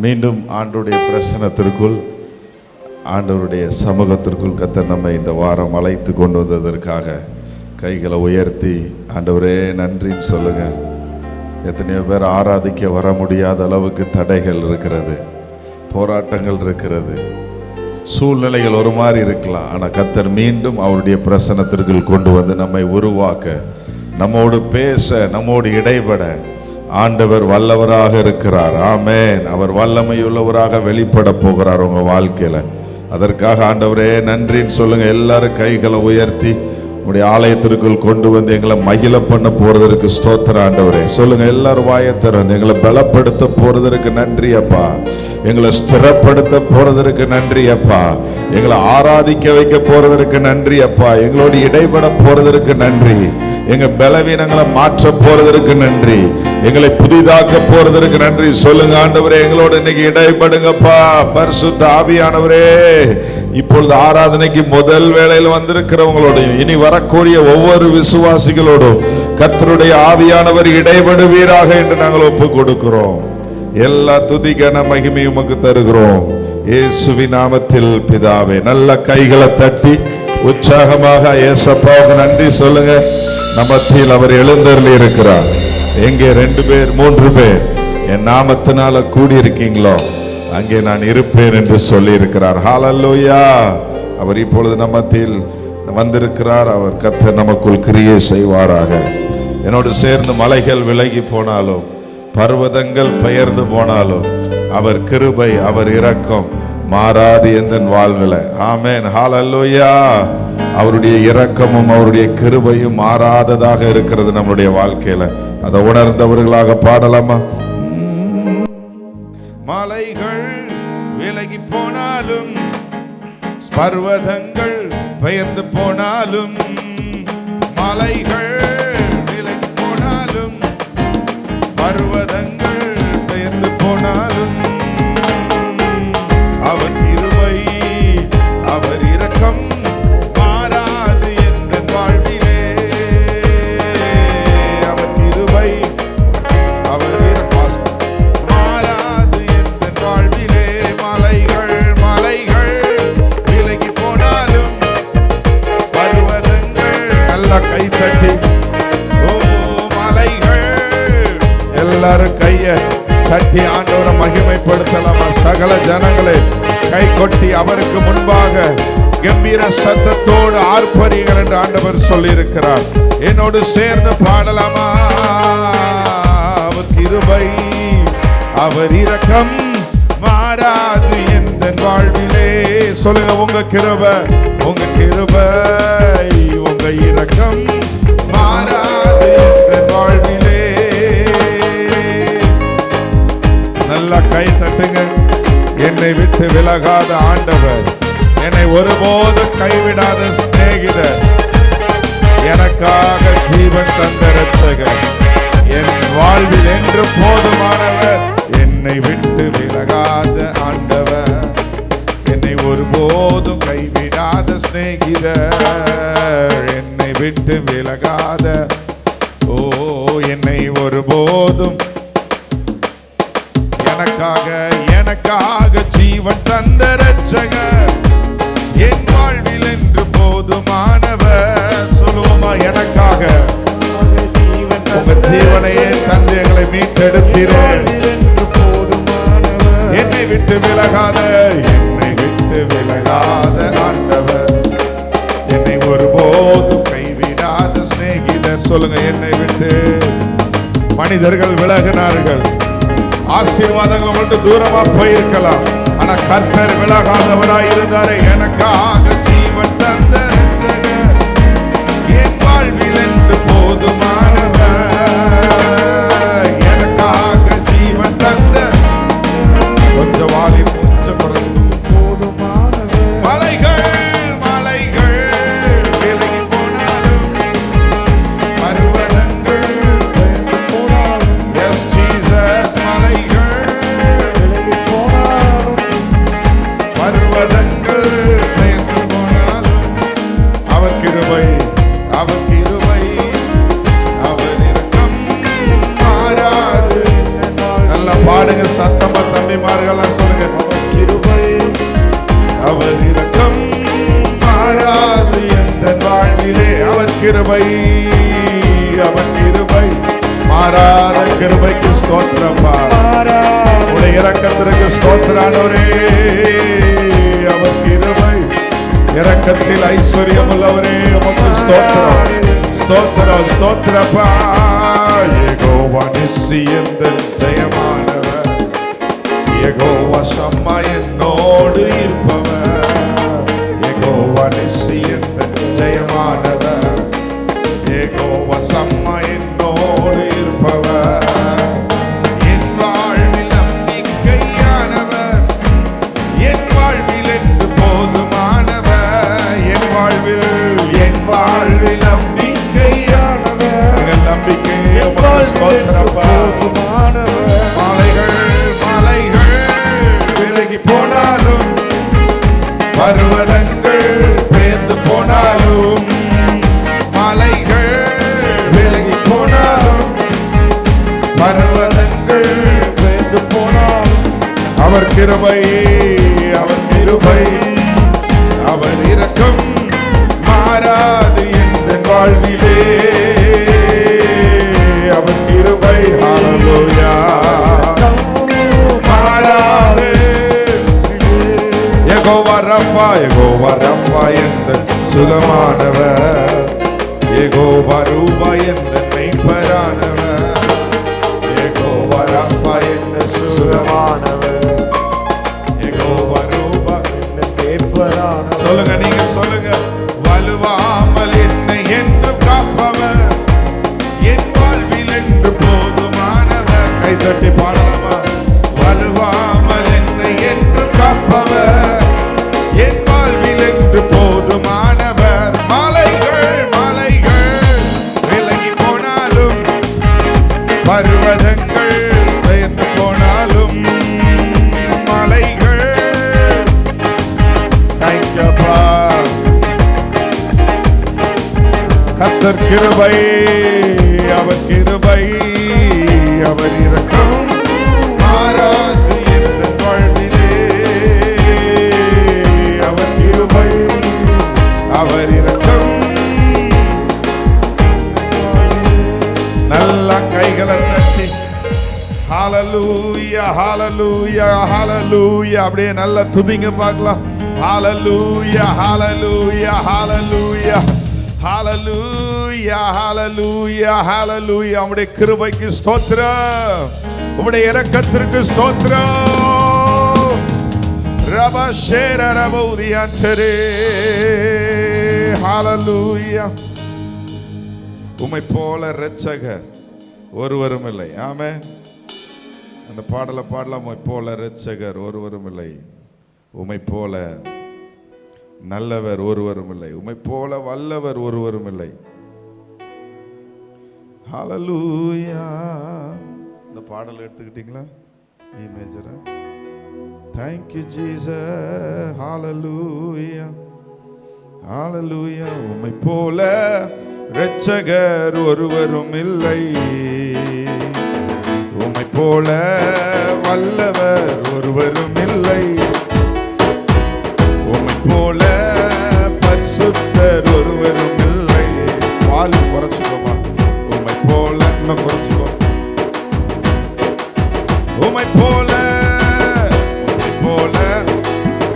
மீண்டும் ஆண்டவருடைய பிரசன்னத்திற்குள், ஆண்டவருடைய சமூகத்திற்குள் கர்த்தர் நம்மை இந்த வாரம் அழைத்து கொண்டு வந்ததற்காக கைகளை உயர்த்தி ஆண்டவரே நன்றின்னு சொல்லுங்க. எத்தனையோ பேர் ஆராதிக்க வர முடியாத அளவுக்கு தடைகள் இருக்கிறது, போராட்டங்கள் இருக்கிறது, சூழ்நிலைகள் ஒரு மாதிரி இருக்கலாம். ஆனால் கர்த்தர் மீண்டும் அவருடைய பிரசன்னத்திற்குள் கொண்டு வந்து நம்மை உருவாக்க, நம்மோடு பேச, நம்மோடு இடைபட ஆண்டவர் வல்லவராக இருக்கிறார். ஆமென். அவர் வல்லமையுள்ளவராக வெளிப்பட போகிறார் உங்க வாழ்க்கையில. அதற்காக ஆண்டவரே நன்றின்னு சொல்லுங்க. எல்லாரும் கைகளை உயர்த்தி உங்களுடைய ஆலயத்திற்குள் கொண்டு வந்து எங்களை மகிழ பண்ண போறதற்கு ஸ்தோத்திர ஆண்டவரே சொல்லுங்க. எல்லாரும் வாயை திறந்து எங்களை பலப்படுத்த போறதற்கு நன்றி அப்பா, எங்களை ஸ்திரப்படுத்த போறதற்கு நன்றி அப்பா, எங்களை ஆராதிக்க வைக்க போறதற்கு நன்றி அப்பா, எங்களோடு இடைபட போறதற்கு நன்றி, எங்க பலவீனங்களை மாற்ற போறதற்கு நன்றி, எங்களை புதிதாக்க போறதற்கு நன்றி. சொல்லுங்க ஆண்டவரே எங்களோட இன்னைக்கு இடைபடுங்கப்பா. பரிசுத்த ஆவியானவரே இப்பொழுது ஆராதனைக்கு முதல் வேளையில் வந்திருக்கிறவங்களோடையும் இனி வரக்கூடிய ஒவ்வொரு விசுவாசிகளோடும் கர்த்தருடைய ஆவியானவர் இடைபடுவீராக என்று நாங்கள் ஒப்பு கொடுக்கிறோம். எல்லா துதி கன மகிமையும் உமக்கு தருகிறோம் இயேசுவின் நாமத்தில் பிதாவே. நல்ல கைகளை தட்டி உற்சாகமாக ஏசப்பாவுக்கு நன்றி சொல்லுங்க. நம்மத்தில் அவர் எழுந்தருளி இருக்கிறார். எங்கே 2 பேர் 3 பேர் என் நாமத்தினால கூடியிருக்கீங்களோ அங்கே நான் இருப்பேன் என்று சொல்லி இருக்கிறார். ஹல்லேலூயா. அவர் இப்பொழுது நம்மத்தில் வந்திருக்கிறார். அவர் கர்த்தர் நமக்குள் கிரியை செய்வாராக. என்னோடு சேர்ந்து மலைகள் விலகி போனாலும், பர்வதங்கள் பெயர்ந்து போனாலும், அவர் கிருபை, அவர் இரக்கம் மாறாது எந்த வாழ்வில். ஆமென். ஹல்லேலூயா. அவருடைய இரக்கமும் அவருடைய கிருபையும் மாறாததாக இருக்கிறது நம்முடைய வாழ்க்கையில. அதை உணர்ந்தவர்களாக பாடலாமா? மலைகள் விலகி போனாலும், பர்வதங்கள் பெயர்ந்து போனாலும், மலைகள் விலகி போனாலும், பர்வதங்கள் பெயர்ந்து போனாலும், அவர் கிருபை, அவர் இரக்கம் மாறாது எந்த வாழ்விலே. அவர் கிருபை, அவர் இரக்கம் மாறாது எந்த வாழ்விலே. மலைகள் மலைகள் விலகி போனாலும், பர்வதங்கள் நல்லா கை தட்டி ஓ மலைகள் எல்லாரும் கையை தட்டி ஆண்டவரை மகிமைப்படுத்தலாமா? சகல ஜனங்களே கை கொட்டி அவருக்கு முன்பாக கம்பீர சத்தத்தோடு ஆர்ப்பரியுங்கள் என்று ஆண்டவர் சொல்லி இருக்கிறார். என்னோடு சேர்ந்து பாடலாமா? அவர் கிருபை, அவர் இரக்கம் மாறாது எந்த வாழ்விலே. சொல்லுங்க. உங்க கிருபை, உங்க கிருபை, உங்க இரக்கம் மாறாது எந்த வாழ்விலே. நல்லா கை தட்டுங்க. என்னை விட்டு விலகாத ஆண்டவர், என்னை ஒருபோதும் கைவிடாத சிநேகிதர், எனக்காக ஜீவன் தந்த இரட்சகர், என் வாழ்வில் என்று போதுமானவர், என்னை விட்டு விலகாத ஆண்டவர், என்னை ஒருபோதும் கைவிடாத சிநேகிதர், என்னை விட்டு விலகாத, ஓ என்னை ஒருபோதும் எனக்காக ஜீவன் தந்த இரட்சகர், என் வாழ்வில் என்று போதுமானவர். சொல்லுவோமா? எனக்காக உங்க ஜீவனையே தந்து எங்களை மீட்டெடுத்தீர். என்னை விட்டு விலகாத, என்னை விட்டு விலகாத ஆண்டவர், என்னை ஒருபோதும் கைவிடாத சிநேகிதர். சொல்லுங்க. என்னை விட்டு மனிதர்கள் விலகினார்கள், ஆசீர்வாதங்கள் மட்டும் தூரமா போயிருக்கலாம், ஆனா கர்த்தர் விலகாதவராய் இருந்தாரே. எனக்காக ஜீவன் தந்த இரட்சகர், என் வாழ்வில் என்று போதுமானவர், எனக்காக ஜீவன் தந்த கொஞ்சம் வாலி கொஞ்சம் போதுமானவர். மலைகள் மலைகள் விலகி போனாலும், பர்வதங்கள் போனாலும், எஸ் ஜீசஸ், மலைகள் விலகி போனாலும், பர்வதங்கள் பெயர்ந்து போனாலும், அவர் கிருபை, அவர் கிருபை, கிருபை, அவர் கிருபை, மாறாத கிருபைக்கு ஸ்தோத்திரப்பா. உடைய இரக்கத்திற்கு ஸ்தோத்திரானவரே, அவர் கிருபை, இரக்கத்தில் ஐஸ்வர்யம் உள்ளவரே, உமக்கு ஸ்தோத்திரம், ஸ்தோத்திரம், ஸ்தோத்திரப்பா. யெகோவா நிஸ்ஸி எந்தன் ஜெயமானவர், யெகோவா ஷம்மா என்னோடு இருப்பவர், யெகோவா நிஸ்ஸி எந்தன் ஜெயமானவர், யெகோவா ஷம்மா என்னோடு இருப்பவர். என் வாழ்வில் நம்பிக்கையானவர், என் வாழ்வில் என்று போதுமானவர், என் வாழ்வில் நம்பிக்கையானவர், எங்கள் நம்பிக்கையை போதுமானவர். மலைகள் விலகி போனாலும், பர்வதங்கள் பெயர்ந்து போனாலும், மலைகள் விலகி போனாலும், பர்வதங்கள் பெயர்ந்து போனாலும், அவர் கிருபை, அவர் கிருபை, அவர் இரக்கம் மாறாது என்ற வாழ்விலே, அவர் கிருபை ஹல்லேலூயா மாறாது. யெகோவா ரஃபா, யெகோவா ரஃபா என்ற சுகமானவர், யெகோவா ரூபா என்ற மெய்ப்பரானவர், யெகோவா ரஃபா என்ற சுகமானவர், யெகோவா ரூபா என்ற மெய்ப்பரானவர். சொல்லுங்க, நீங்க சொல்லுங்க. வலுவாமல் என்னை என்று காப்பவர், என் வாழ்வில் என்று போதுமானவர். கைதட்டி பாடலாமா? வலுவாமல் என்னை என்று காப்பவர், என் வாழ்வில் என்று போதுமானவர். மலைகள் விலகி போனாலும், பர்வதங்கள் பெயர்ந்து போனாலும், மலைகள் கைக்கப்பா. கர்த்தர் கிருபை, அவர் கிருபை, அவர் இரக்கம் மாறாது எந்த வாழ்விலே, அவர் கிருபை, அவர் இரக்கம். நல்ல கைகளை தட்டி ஹல்லேலூயா, ஹல்லேலூயா, ஹல்லேலூயா அப்படியே நல்லா துதிங்க பார்க்கலாம். ஹல்லேலூயா, ஹல்லேலூயா, ஹல்லேலூயா, ஹல்லேலூயா, ஹல்லேலூயா, ஹல்லேலூயா. உம்முடைய கிருபைக்கு ஸ்தோத்திரம், உம்முடைய இரக்கத்திற்கு ஸ்தோத்திரம். ரபஷேர ரபௌதியந்தரே, ஹல்லேலூயா. உம்மை போல இரட்சகர் ஒருவரும் இல்லை. ஆமென். அந்த பாடலை பாடலாம். உம்மை போல இரட்சகர் ஒருவரும் இல்லை, உம்மை போல நல்லவர் ஒருவரும் இல்லை, உம்மை போல வல்லவர் ஒருவரும் இல்லை. ஹல்லேலூயா. இந்த பாடல் எடுத்துக்கிட்டீங்களா? E மேஜரா? Thank you Jesus. ஹல்லேலூயா, ஹல்லேலூயா. உம்மை போல இரட்சகர் ஒருவரும் இல்லை, உம்மை போல வல்லவர் ஒருவரும் இல்லை, உம்மை போல பரிசுத்தர் ஒருவரும் இல்லை. வாலி குறைச்சுக்கோமா? உம்மை போல இன்னும் குறைச்சுக்கோ. உம்மை போல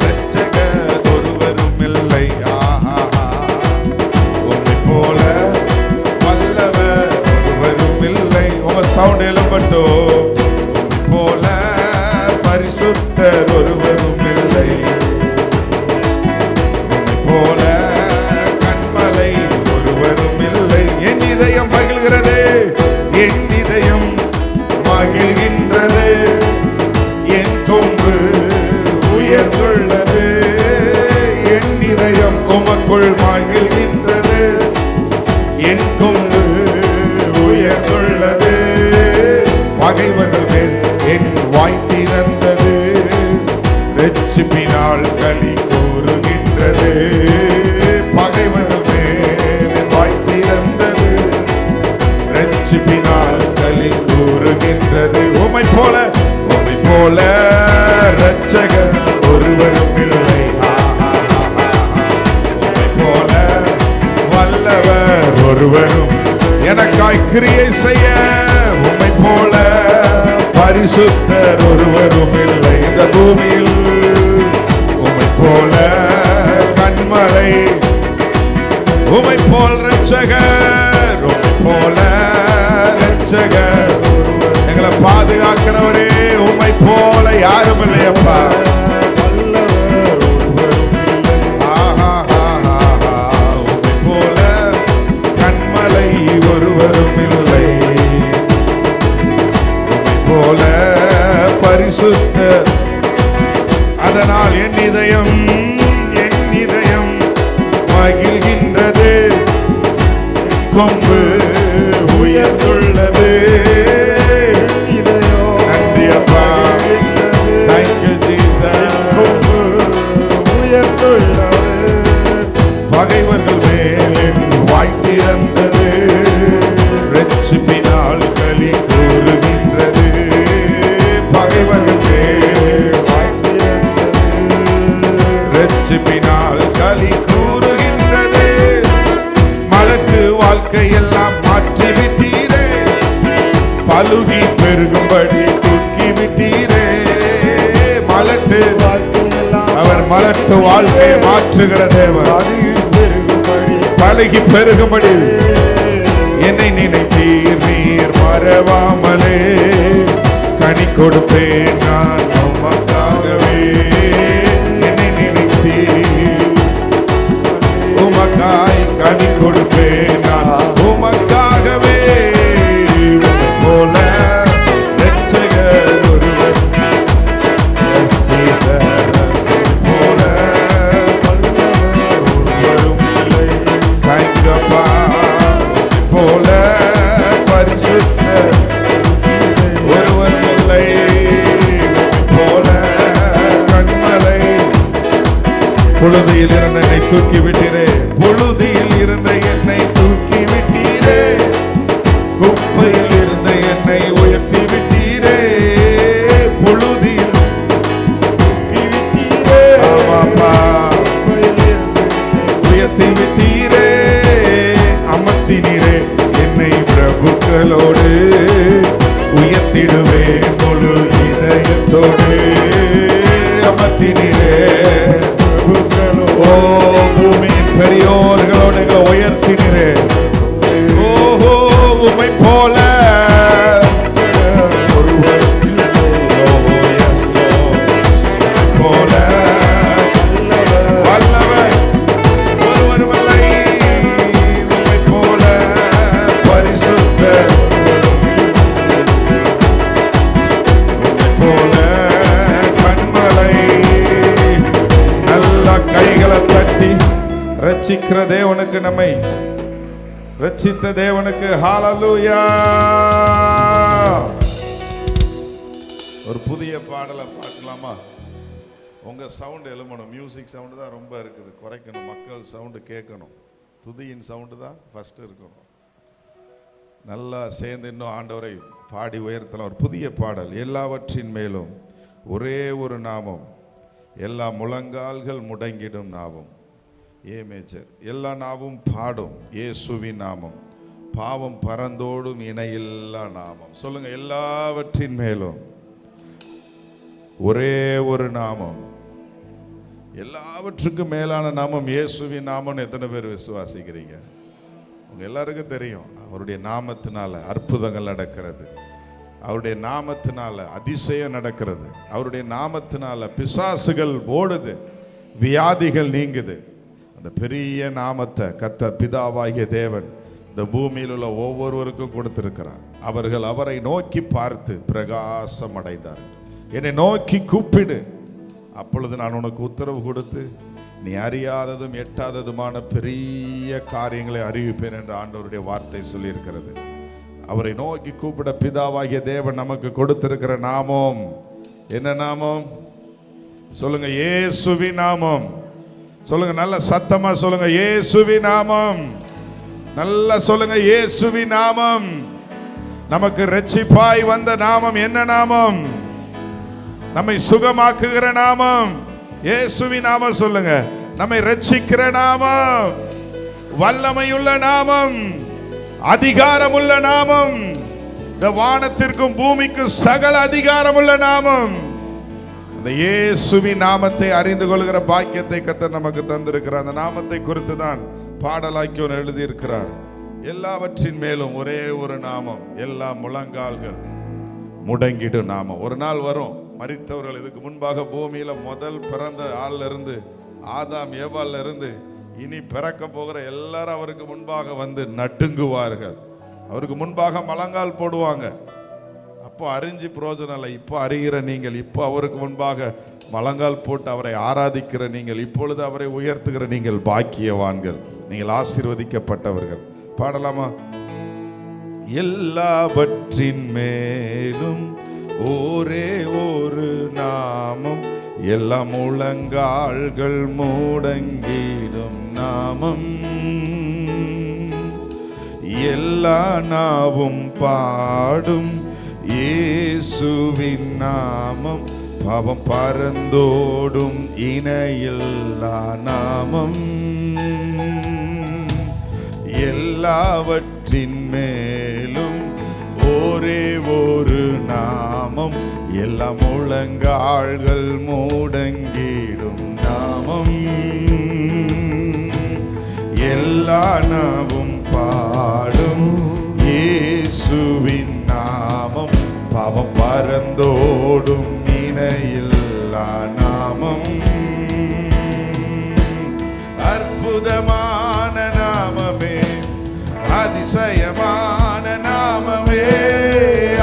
இரட்சகர் ஒருவரும் இல்லை. உம்மை போல வல்லவர் ஒருவரும் இல்லை. உங்க சவுண்ட் எழும்பட்டும். உம்மை போல பரிசுத்தர் ஒருவரும் இல்லை, போல கண்மலை ஒருவரும் இல்லை. என் இதயம் மகிழ்கிறது, என் இதயம் மகிழ்கின்றது, என் கொம்பு உயர்ந்துள்ளது, என் இதயம் உமக்குள் மகிழ்கின்றது, என் கொம்பு உயர்ந்துள்ளது. பகைவர்கள் மேல் என் வாய் திறந்தது, இரட்சிப்பினால் களி கூறுகின்றது. பகைவர்கள் மேல் வாய் திறந்தது, இரட்சிப்பினால் களி கூறுகின்றது. உம்மை போல இரட்சகர் ஒருவரும் இல்லை, உம்மை போல வல்லவர் ஒருவர் கிரியை செய்ய உம்மை போல பரிசுத்தர் ஒருவரும் இல்லை இந்த பூமியில். உம்மை போல கண்மலை, உம்மை போல் ரட்சகர், உம்மை போல ரட்சகர், எங்களை பாதுகாக்கிறவரே உம்மை போல யாரும் இல்லையப்பா. உம்மை போல கண்மலை ஒருவரும் இல்லை. உம்மை போல பரிசுத்த. அதனால் என் இதயம் மகிழ்கின்றது, கொம்பு உயர்ந்துள்ளது. நன்றி அப்பா, தேங்க்யூ ஜீசஸ். கொம்பு உயர்ந்துள்ளது, பகைவர்கள் மேல் வாய் திறந்தது, ரட்சிப்பினால் களி கூறுகின்றது. பகைவர்கள் மேல் வாய் திறந்தது, ரட்சிப்பினால் களி கூறுகின்றது. மலட்டு வாழ்க்கையெல்லாம் மாற்றி விட்டீரே, பலுகி பெருகும்படி தூக்கி விட்டீரே. மலட்டு அவர் மலட்டு வாழ்க்கையை மாற்றுகிற தேவன். பலுகி பெருகும்படி என்னை நினைத்தீர், நீர் மறவாமலே கனி கொடுப்பேன் நான் உமக்காகவே. என்னை நினைத்தீர், உமக்காய் கனி கொடுப்பேன் நான் உமக்காகவே. உம்மை போல ரட்சகர் ஒருவர், எஸ் ஜீசஸ், போல ஒருவரும் இல்லை. தேங்க்யூ அப்பா. உம்மை போல பரிசுத்தர் ஒருவரும் இல்லை. உம்மை போல கண்மலை, புழுதியில் இருந்த என்னை தூக்கி விட்டீரே, புழுதியில் இருந்த என்னை தூக்கி விட்டீரே, குப்பையில் இருந்த என்னை உயர்த்தி விட்டீரே. புழுதியில் தூக்கி விட்டீரே, ஆமாப்பா, உயர்த்தி விட்டீரே. அமர்த்தினீரே என்னை பிரபுக்களோடு, உயர்த்திடுவேன் முழு இதயத்தோடு. அமர்த்தினீரே, ஓ பூமியின் பெரியோர்களோடு எங்களை உயர்த்தினீரே. ஓஹோ, உம்மை போல போல வல்லவர் ஒருவரும் இல்லை. உம்மை போல பரிசுத்தர், உம்மை போல கண்மலை. நல்ல கைகளை தட்டி ரட்சிக்கிற தேவனுக்கு, நம்மை ரட்சித்த தேவனுக்கு ஹல்லேலூயா. ஒரு புதிய பாடலை பார்க்கலாமா? உங்க சவுண்ட் எழுமணும். மியூசிக் சவுண்டு தான் ரொம்ப இருக்குது, குறைக்கணும். மக்கள் சவுண்டு கேட்கணும். துதியின் சவுண்டு தான் ஃபர்ஸ்ட் இருக்கணும். நல்லா சேர்ந்து இன்னும் ஆண்டவரை பாடி உயர்த்தலாம். ஒரு புதிய பாடல். எல்லாவற்றின் மேலும் ஒரே ஒரு நாமம், எல்லா முழங்கால்கள் முடங்கிடும் நாமம். ஏ மேஜர். எல்லா நாவும் பாடும் இயேசுவின் நாமம், பாவம் பறந்தோடும் இணையில்லா நாமம். சொல்லுங்க, எல்லாவற்றின் மேலும் ஒரே ஒரு நாமம், எல்லாவற்றுக்கும் மேலான நாமம் இயேசுவின் நாமம். எத்தனை பேர் விசுவாசிக்கிறீங்க? உங்க எல்லாருக்கும் தெரியும், அவருடைய நாமத்தினால அற்புதங்கள் நடக்கிறது, அவருடைய நாமத்தினால அதிசயம் நடக்கிறது, அவருடைய நாமத்தினால பிசாசுகள் ஓடுது, வியாதிகள் நீங்குது. அந்த பெரிய நாமத்தை கர்த்தர் பிதாவாகிய தேவன் இந்த பூமியில் உள்ள ஒவ்வொருவருக்கும் கொடுத்திருக்கிறார். அவர்கள் அவரை நோக்கி பார்த்து பிரகாசம் அடைந்தார்கள். என்னை நோக்கி கூப்பிடு, அப்பொழுது நான் உனக்கு உத்தரவு கொடுத்து நீ அறியாததும் எட்டாததுமான பெரிய காரியங்களை அறிவிப்பேன் என்று ஆண்டவருடைய வார்த்தை சொல்லியிருக்கிறது. அவரை நோக்கி கூப்பிட பிதாவாகிய தேவன் நமக்கு கொடுத்திருக்கிற நாமம் என்ன நாமம்? சொல்லுங்க, இயேசுவின் நாமம். சொல்லுங்க, நல்ல சத்தமா சொல்லுங்க, இயேசுவின் நாமம். நல்லா சொல்லுங்க, இயேசுவின் நாமம். நமக்கு இரட்சிப்பாய் வந்த நாமம் என்ன நாமம்? நம்மை சுகமாக்குகிற நாமம் இயேசுவின் நாமம். சொல்லுங்க, நம்மை இரட்சிக்கிற நாமம், வல்லமையுள்ள நாமம், அதிகாரமுள்ள நாமம், இந்த வானத்திற்கும் பூமிக்கும் சகல அதிகாரமுள்ள நாமம். அந்த இயேசுவின் நாமத்தை அறிந்து கொள்கிற பாக்கியத்தை கர்த்தர் நமக்கு தந்திருக்கிறார். அந்த நாமத்தை குறித்து தான் பாடலாக்கியோன் எழுதியிருக்கிறார். எல்லாவற்றின் மேலும் ஒரே ஒரு நாமம், எல்லா முழங்கால்கள் முடங்கிடும் நாமம். ஒரு நாள் வரும், மரித்தவர்கள் இதுக்கு முன்பாக பூமியில முதல் பிறந்த ஆள்ல இருந்து ஆதாம் ஏவாள்ல இருந்து இனி பிறக்க போகிற எல்லாரும் அவருக்கு முன்பாக வந்து நட்டுங்குவார்கள். அவருக்கு முன்பாக முழங்கால் போடுவாங்க. அப்போ அறிஞ்சு பிரயோஜனம் இல்லை. இப்போ அறிகிற நீங்கள், இப்போ அவருக்கு முன்பாக முழங்கால் போட்டு அவரை ஆராதிக்கிற நீங்கள், இப்பொழுது அவரை உயர்த்துகிற நீங்கள் பாக்கியவான்கள், நீங்கள் ஆசீர்வதிக்கப்பட்டவர்கள். பாடலாமா? எல்லாவற்றின் மேலும் ஒரே ஒரு நாமம், எல்லா முழங்கால்கள் முடங்கிடும் நாமம், எல்லா நாவும் பாடும் இயேசுவின் நாமம், பாவம் பறந்தோடும் இணையில்லா நாமம். எல்லாவற்றின் மேலும் ஒரே ஒரு நாமம், எல்லா முழங்கால்கள் முடங்கிடும் நாமம், எல்லா நாவும் பாடும் இயேசுவின் நாமம், பாவம் பறந்தோடும் இணையில்லா நாமம். அற்புதமான நாமமே, அதிசயமான நாமமே,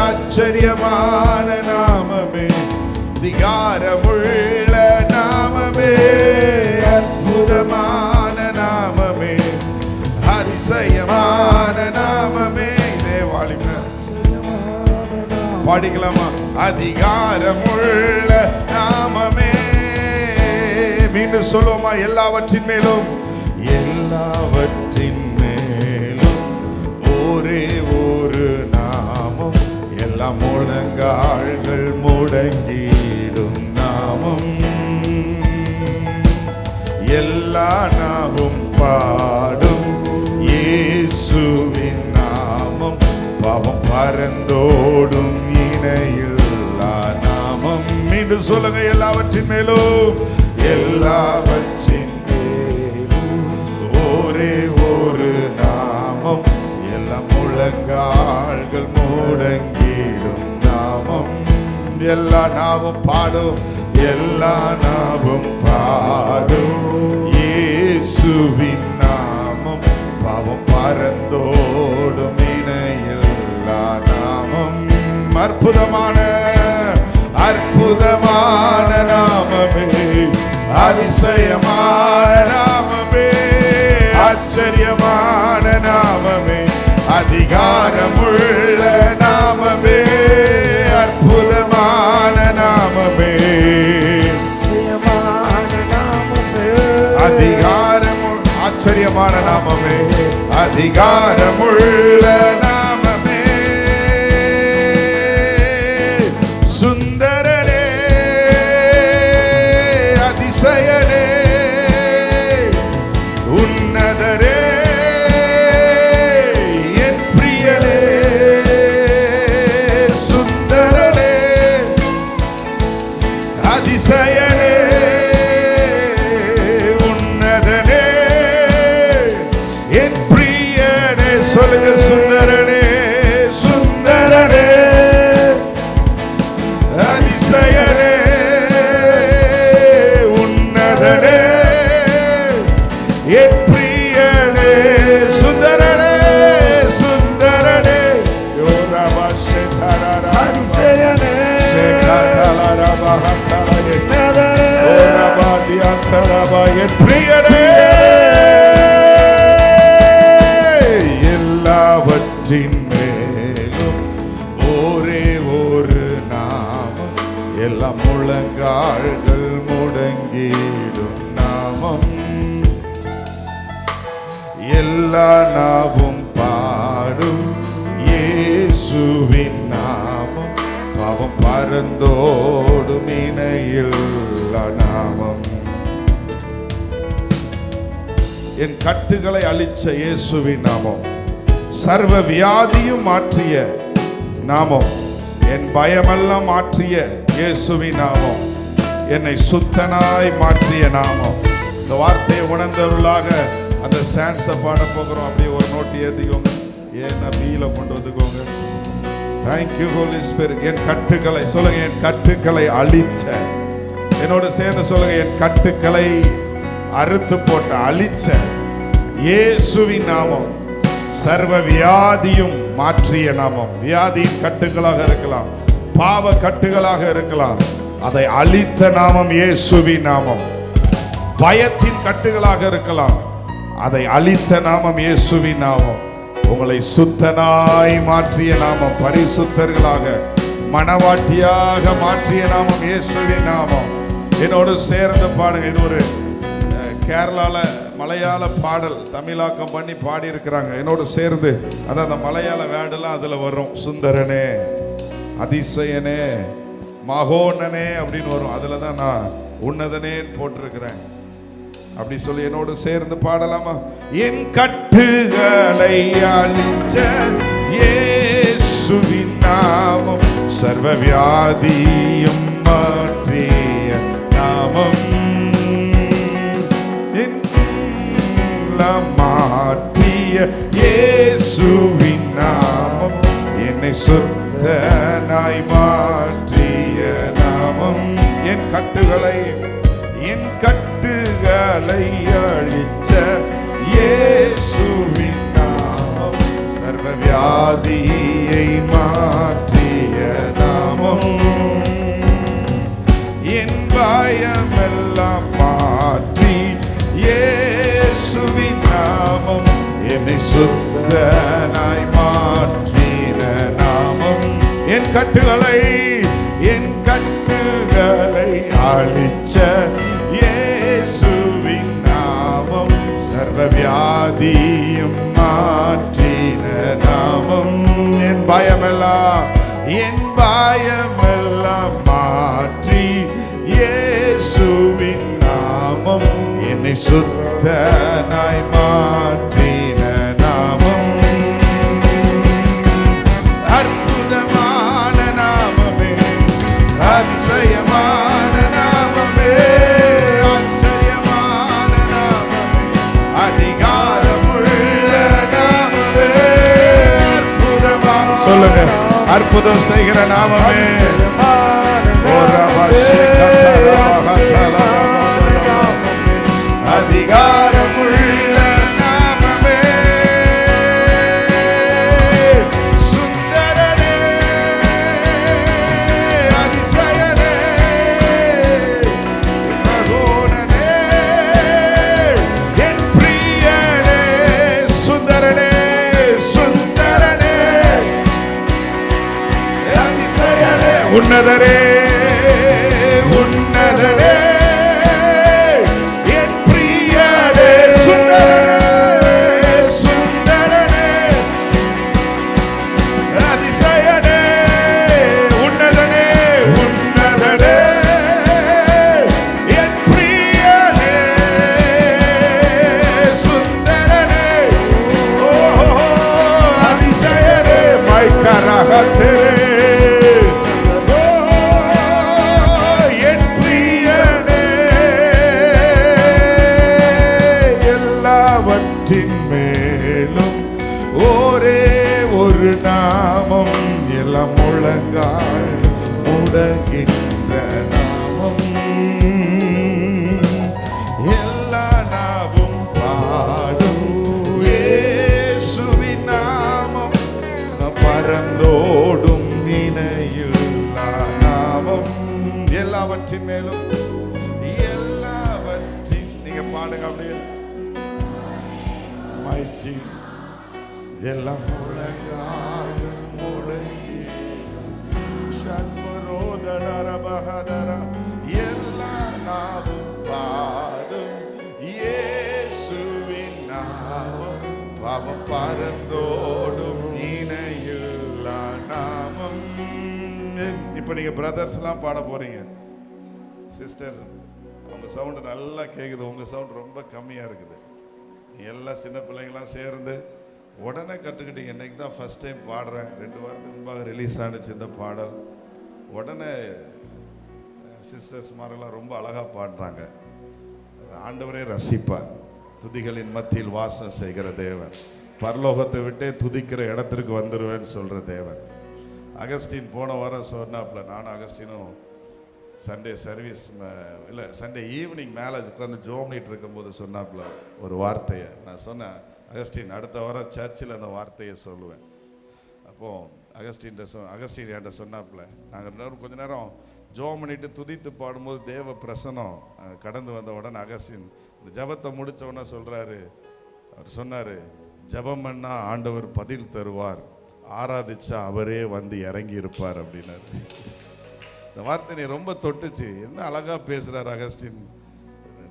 ஆச்சரியமான நாமமே, அதிகாரமுள்ள நாமமே, அற்புதமான நாமமே, அதிசயமான நாமமே. தேவாலிங்க பாடிக்கலாமா? அதிகாரமுள்ள நாமமே. மீண்டும் சொல்லுவோமா? எல்லாவற்றின் மேலும், எல்லாவற்றின் மேலும் ஒரே ஒரு நாமம், எல்லா முழங்கால்கள் முடங்கிடும் நாமம், எல்லா நாவும் பாடும் இயேசுவின் நாமம், பாவம் பறந்தோடும் இணையில்லா நாமம். மீண்டும் சொல்லுங்க, எல்லாவற்றின் மேலும், எல்லாவற்றின் ஒரே ஒரு நாமம், எல்லா முழங்கால்கள் முடங்கிடும் நாமம், எல்லா நாவும் பாடும், எல்லா நாவும் பாடும் இயேசுவின் நாமம், பாவம் பறந்தோடும் இணையில்லா நாமம். அற்புதமான அற்புதமான நாமமே, அதிசயமான நாமமே, ஆச்சரியமான நாமமே, அதிகாரமுள்ள நாமமே, அற்புதமான நாமமே, அதிகாரம், ஆச்சரியமான நாமமே, அதிகாரமுள்ள நாமமே. சுந்தரனே, அதிசயனே, உன்னதரே, என் பிரியனே, சுந்தரனே, அதிசயனே, உன்னதனே, என் பிரியனே. சொல்லுங்க, சுந்தரனே, சுந்தரனே, அதிசயனே, உன்னதனே, என் பிரியனே, சுந்தரனே, சுந்தரனே, அதிசயனே, என் பிரியனே. எல்லாவற்றின் மேலும் ஒரே ஒரு நாமம், எல்லா முழங்கால்கள் முடங்கிடும் நாமம், எல்லா நாவும் பாடும் இயேசுவின் நாமம், பாவம் பறந்தோடும் இணையில்லா நாமம். என் கட்டுகளை அழிச்ச இயேசுவின் நாமம், சர்வ வியாதியும் மாற்றிய நாமம், என் பயமெல்லாம் மாற்றிய இயேசுவின் நாமம், என்னை சுத்தனாய் மாற்றிய நாமம். இந்த வார்த்தையை உணர்ந்தவர்களாக அந்த ஸ்டாண்ட்ஸை பாட போகிறோம். அப்படியே ஒரு நோட்டு ஏற்றிக்கோங்க, ஏன்னா பீல கொண்டு வந்துக்கோங்க. Thank you holy spirit. என் கட்டுக்களை சொல்லுங்க, என் கட்டுக்களை அழிச்ச, என்னோட சேர்ந்து சொல்லுங்க, என் கட்டுக்களை அறுத்து போட்ட அழிச்ச இயேசுவின் நாமம், சர்வ வியாதியும் மாற்றிய நாமம். வியாதியின் கட்டுகளாக இருக்கலாம், பாவ கட்டுகளாக இருக்கலாம், அதை அழித்த நாமம் இயேசுவின் நாமம். பயத்தின் கட்டுகளாக இருக்கலாம், அதை அழித்த நாமம் இயேசுவின் நாமம். உங்களை சுத்தனாய் மாற்றிய நாமம், பரிசுத்தர்களாக மனவாட்டியாக மாற்றிய நாமம் இயேசுவின் நாமம். என்னோடு சேர்ந்து பாடுங்க. இது ஒரு கேரளால மலையாள பாடல் தமிழாக்கம் பண்ணி பாடி இருக்கிறாங்க. என்னோடு சேர்ந்து அதான் அந்த மலையாள வேர்டெல்லாம் அதுல வரும். சுந்தரனே, அதிசயனே, மகோனனே அப்படின்னு வரும். அதுல தான் நான் உன்னதனேன்னு போட்டிருக்கிறேன். அப்படி சொல்லி என்னோடு சேர்ந்து பாடலாமா? என் கட்டுகளை அழிச்ச இயேசுவின் நாமம், சர்வ வியாதியும் மாற்றிய நாமம், மாற்றிய இயேசுவின் நாமம், என்னை சுத்தனாய் மாற்றிய நாமம். என் கட்டுகளை அழிச்ச இயேசுவின் நாமம், சர்வ வியாதியை மாற்றிய நாமம், என் பயமெல்லாம் மாற்றி இயேசுவின் நாமம், என்னை சுத்தனாய் மாற்றின நாமம். என் கட்டுகளை அழிச்ச இயேசுவின் நாமம், சர்வ வியாதியும் மாற்றின நாமம். என் பயமெல்லாம் மாற்றி இயேசுவின் நாமம், என்னை சுத்தனாய் மாற்றின நாமம். அற்புதமான நாமமே, அதிசயமான நாமமே, ஆச்சரியமான நாமமே, அதிகாரமுள்ள நாமமே, அற்புதமான, சொல்லுங்க, அற்புதம் செய்கிற நாமமே, அதிகாரமுள்ள நாமமே, சுந்தரனே, அதிசயனே, மகோனனே, என் பிரியனே, சுந்தரனே, சுந்தரனே, அதிசயனே, உன்னதரே, உன்னதரே, எல்லாவற்றின் மேலும் ஒரே ஒரு நாமம், எல்லாம் முழங்கால் முடங்கின்ற நாமம், எல்லா நாவும் பாடும் இயேசுவின் நாமம், பறந்தோடும் இணையில்லா நாமம். எல்லாவற்றின் மேலும், எல்லாவற்றின், நீங்க பாடுங்க அப்படியே, my Jesus, எல்லாம் முழங்கால் முடங்கி ஷண்முரோதனரபஹதர, எல்லா நாவும் பாடும் இயேசுவின் நாமம், பாவம் பறந்தோடும் இணையில்லா நாமம். இப்போ நீங்க பிரதர்ஸ் எல்லாம் பாட போறீங்க, சிஸ்டர்ஸ் அவங்க சவுண்ட் நல்லா கேக்குது, உங்க சவுண்ட் ரொம்ப கம்மியா இருக்குது. எல்லா சின்ன பிள்ளைங்களாம் சேர்ந்து உடனே கற்றுக்கிட்டீங்க. இன்னைக்கு தான் ஃபர்ஸ்ட் டைம் பாடுறேன். 2 வாரத்துக்கு முன்பாக ரிலீஸ் ஆனிச்சு இந்த பாடல். உடனே சிஸ்டர்ஸ் மாதிரிலாம் ரொம்ப அழகாக பாடுறாங்க. ஆண்டவரே ரசிப்பார். துதிகளின் மத்தியில் வாசம் செய்கிற தேவன், பரலோகத்தை விட்டே துதிக்கிற இடத்திற்கு வந்துடுவேன்னு சொல்கிற தேவன். அகஸ்டின் போன வாரம் சொன்னாப்புல, நானும் அகஸ்டினும் சண்டே சர்வீஸ் இல்லை சண்டே ஈவினிங் மேலே உட்காந்து ஜோம் பண்ணிட்டு இருக்கும்போது சொன்னாப்புல ஒரு வார்த்தையை. நான் சொன்னேன், அகஸ்டின் அடுத்த வாரம் சர்ச்சில் அந்த வார்த்தையை சொல்லுவேன். அப்போது அகஸ்டின் என்கிட்ட சொன்னாப்புல, நாங்கள் கொஞ்ச நேரம் ஜோம் பண்ணிட்டு துதித்து பாடும்போது தேவ பிரசனம் கடந்து வந்த உடனே அகஸ்டின் இந்த ஜபத்தை முடித்த உடனே சொல்கிறாரு, அவர் சொன்னார், ஜபம் பண்ணா ஆண்டவர் பதில் தருவார், ஆராதிச்சா அவரே வந்து இறங்கி இருப்பார் அப்படின்னாரு. இந்த வார்த்தை நீ ரொம்ப தொட்டுச்சு. என்ன அழகாக பேசுகிறார் அகஸ்டின்.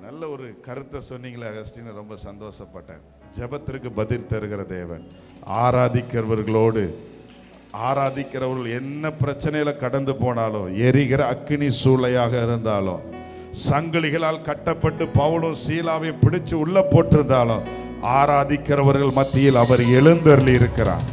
நல்ல ஒரு கருத்தை சொன்னீங்களே அகஸ்டின், ரொம்ப சந்தோஷப்பட்டேன். ஜபத்திற்கு பதில் தருகிற தேவன், ஆராதிக்கிறவர்கள் என்ன பிரச்சனையில கடந்து போனாலும், எரிகிற அக்கினி சூளையாக இருந்தாலும், சங்கிலிகளால் கட்டப்பட்டு பவுலும் சீலாவையும் பிடிச்சு உள்ள போட்டிருந்தாலும், ஆராதிக்கிறவர்கள் மத்தியில் அவர் எழுந்தருளி இருக்கிறார்.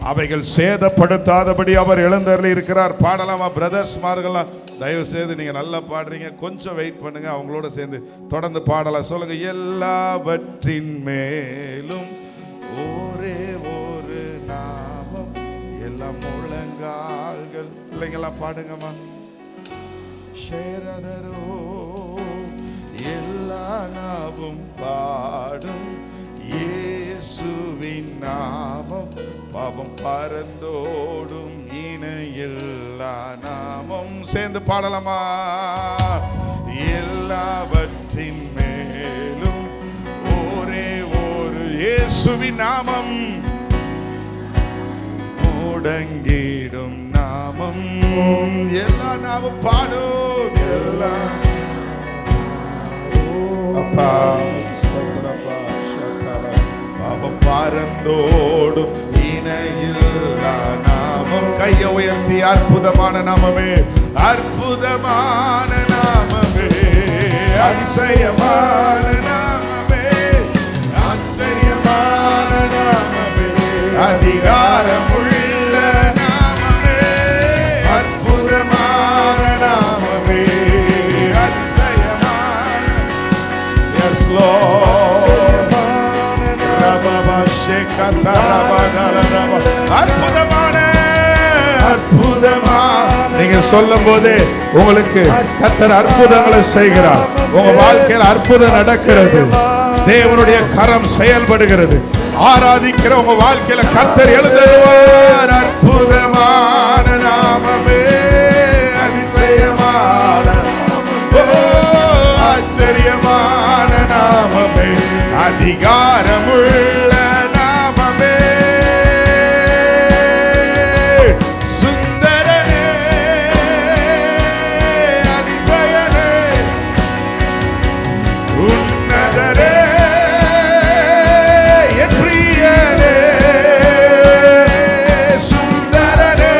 அவைகள் சேதப்படுத்தாதபடி அவர் எழுந்தருளி இருக்கிறார். பாடலாமா பிரதர்ஸ் மார்கள்லாம்? தயவு செய்து நீங்க நல்லா பாடுறீங்க, கொஞ்சம் வெயிட் பண்ணுங்க, அவங்களோட சேர்ந்து தொடர்ந்து பாடலாம். சொல்லுங்க, எல்லாவற்றின் மேலும் ஒரே ஒரு நாமம், எல்லா முழங்கால்கள். பிள்ளைங்கெல்லாம் பாடுங்கம்மா. ஷேரதரோ எல்லா நாவும் பாடும் இயேசுவின் நாமம், பாவம் பறந்தோடும் இணையில்லா நாமம். சேர்ந்து பாடலாமா? எல்லாவற்றின் மேலும் ஒரே ஒரு இயேசுவின் நாமம், முடங்கிடும் நாமம், எல்லா நாமும் பாடும். எல்லா அப்பா பாவம் பறந்தோடும் இணையில்லா நாமம். கையை உயர்த்தி, அற்புதமான நாமமே, அற்புதமான நாமமே, அதிசயமான நாமமே, ஆச்சரியமான நாமமே, அதிகாரமுள்ள நாமமே, அற்புதமான நாமமே, அதிசயமான. Yes Lord. நீங்க சொல்லும் போதே உங்களுக்கு கர்த்தர் அற்புதங்களை செய்கிறார். உங்க வாழ்க்கையில் அற்புதம் நடக்கிறது. தேவனுடைய கரம் செயல்படுகிறது. ஆராதிக்கிற உங்க வாழ்க்கையில கர்த்தர் எழுந்தருவார். அற்புதமான நாமமே, அதிசயமான, ஆச்சரியமான நாமமே, அதிகாரமுள்ள நாமமே, சுந்தரனே, அதிசயனே, உன்னதரே, என் பிரியனே, சுந்தரனே,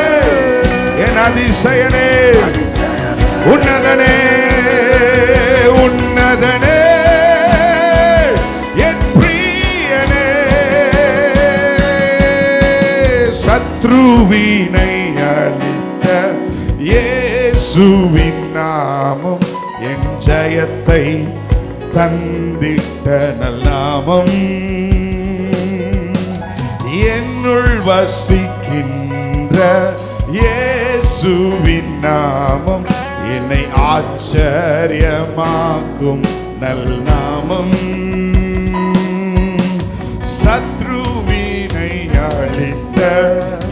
என் அதிசயனே, உன்னதனே, உன்னதனே, சத்ருவினை அழித்த இயேசுவின் நாமம், என் ஜெயத்தை தந்திட்ட நல்நாமம், என்னுள் வசிக்கின்ற இயேசுவின் நாமம், என்னை ஆச்சரியமாக்கும் நல்நாமம், சத்ருவினை அழித்த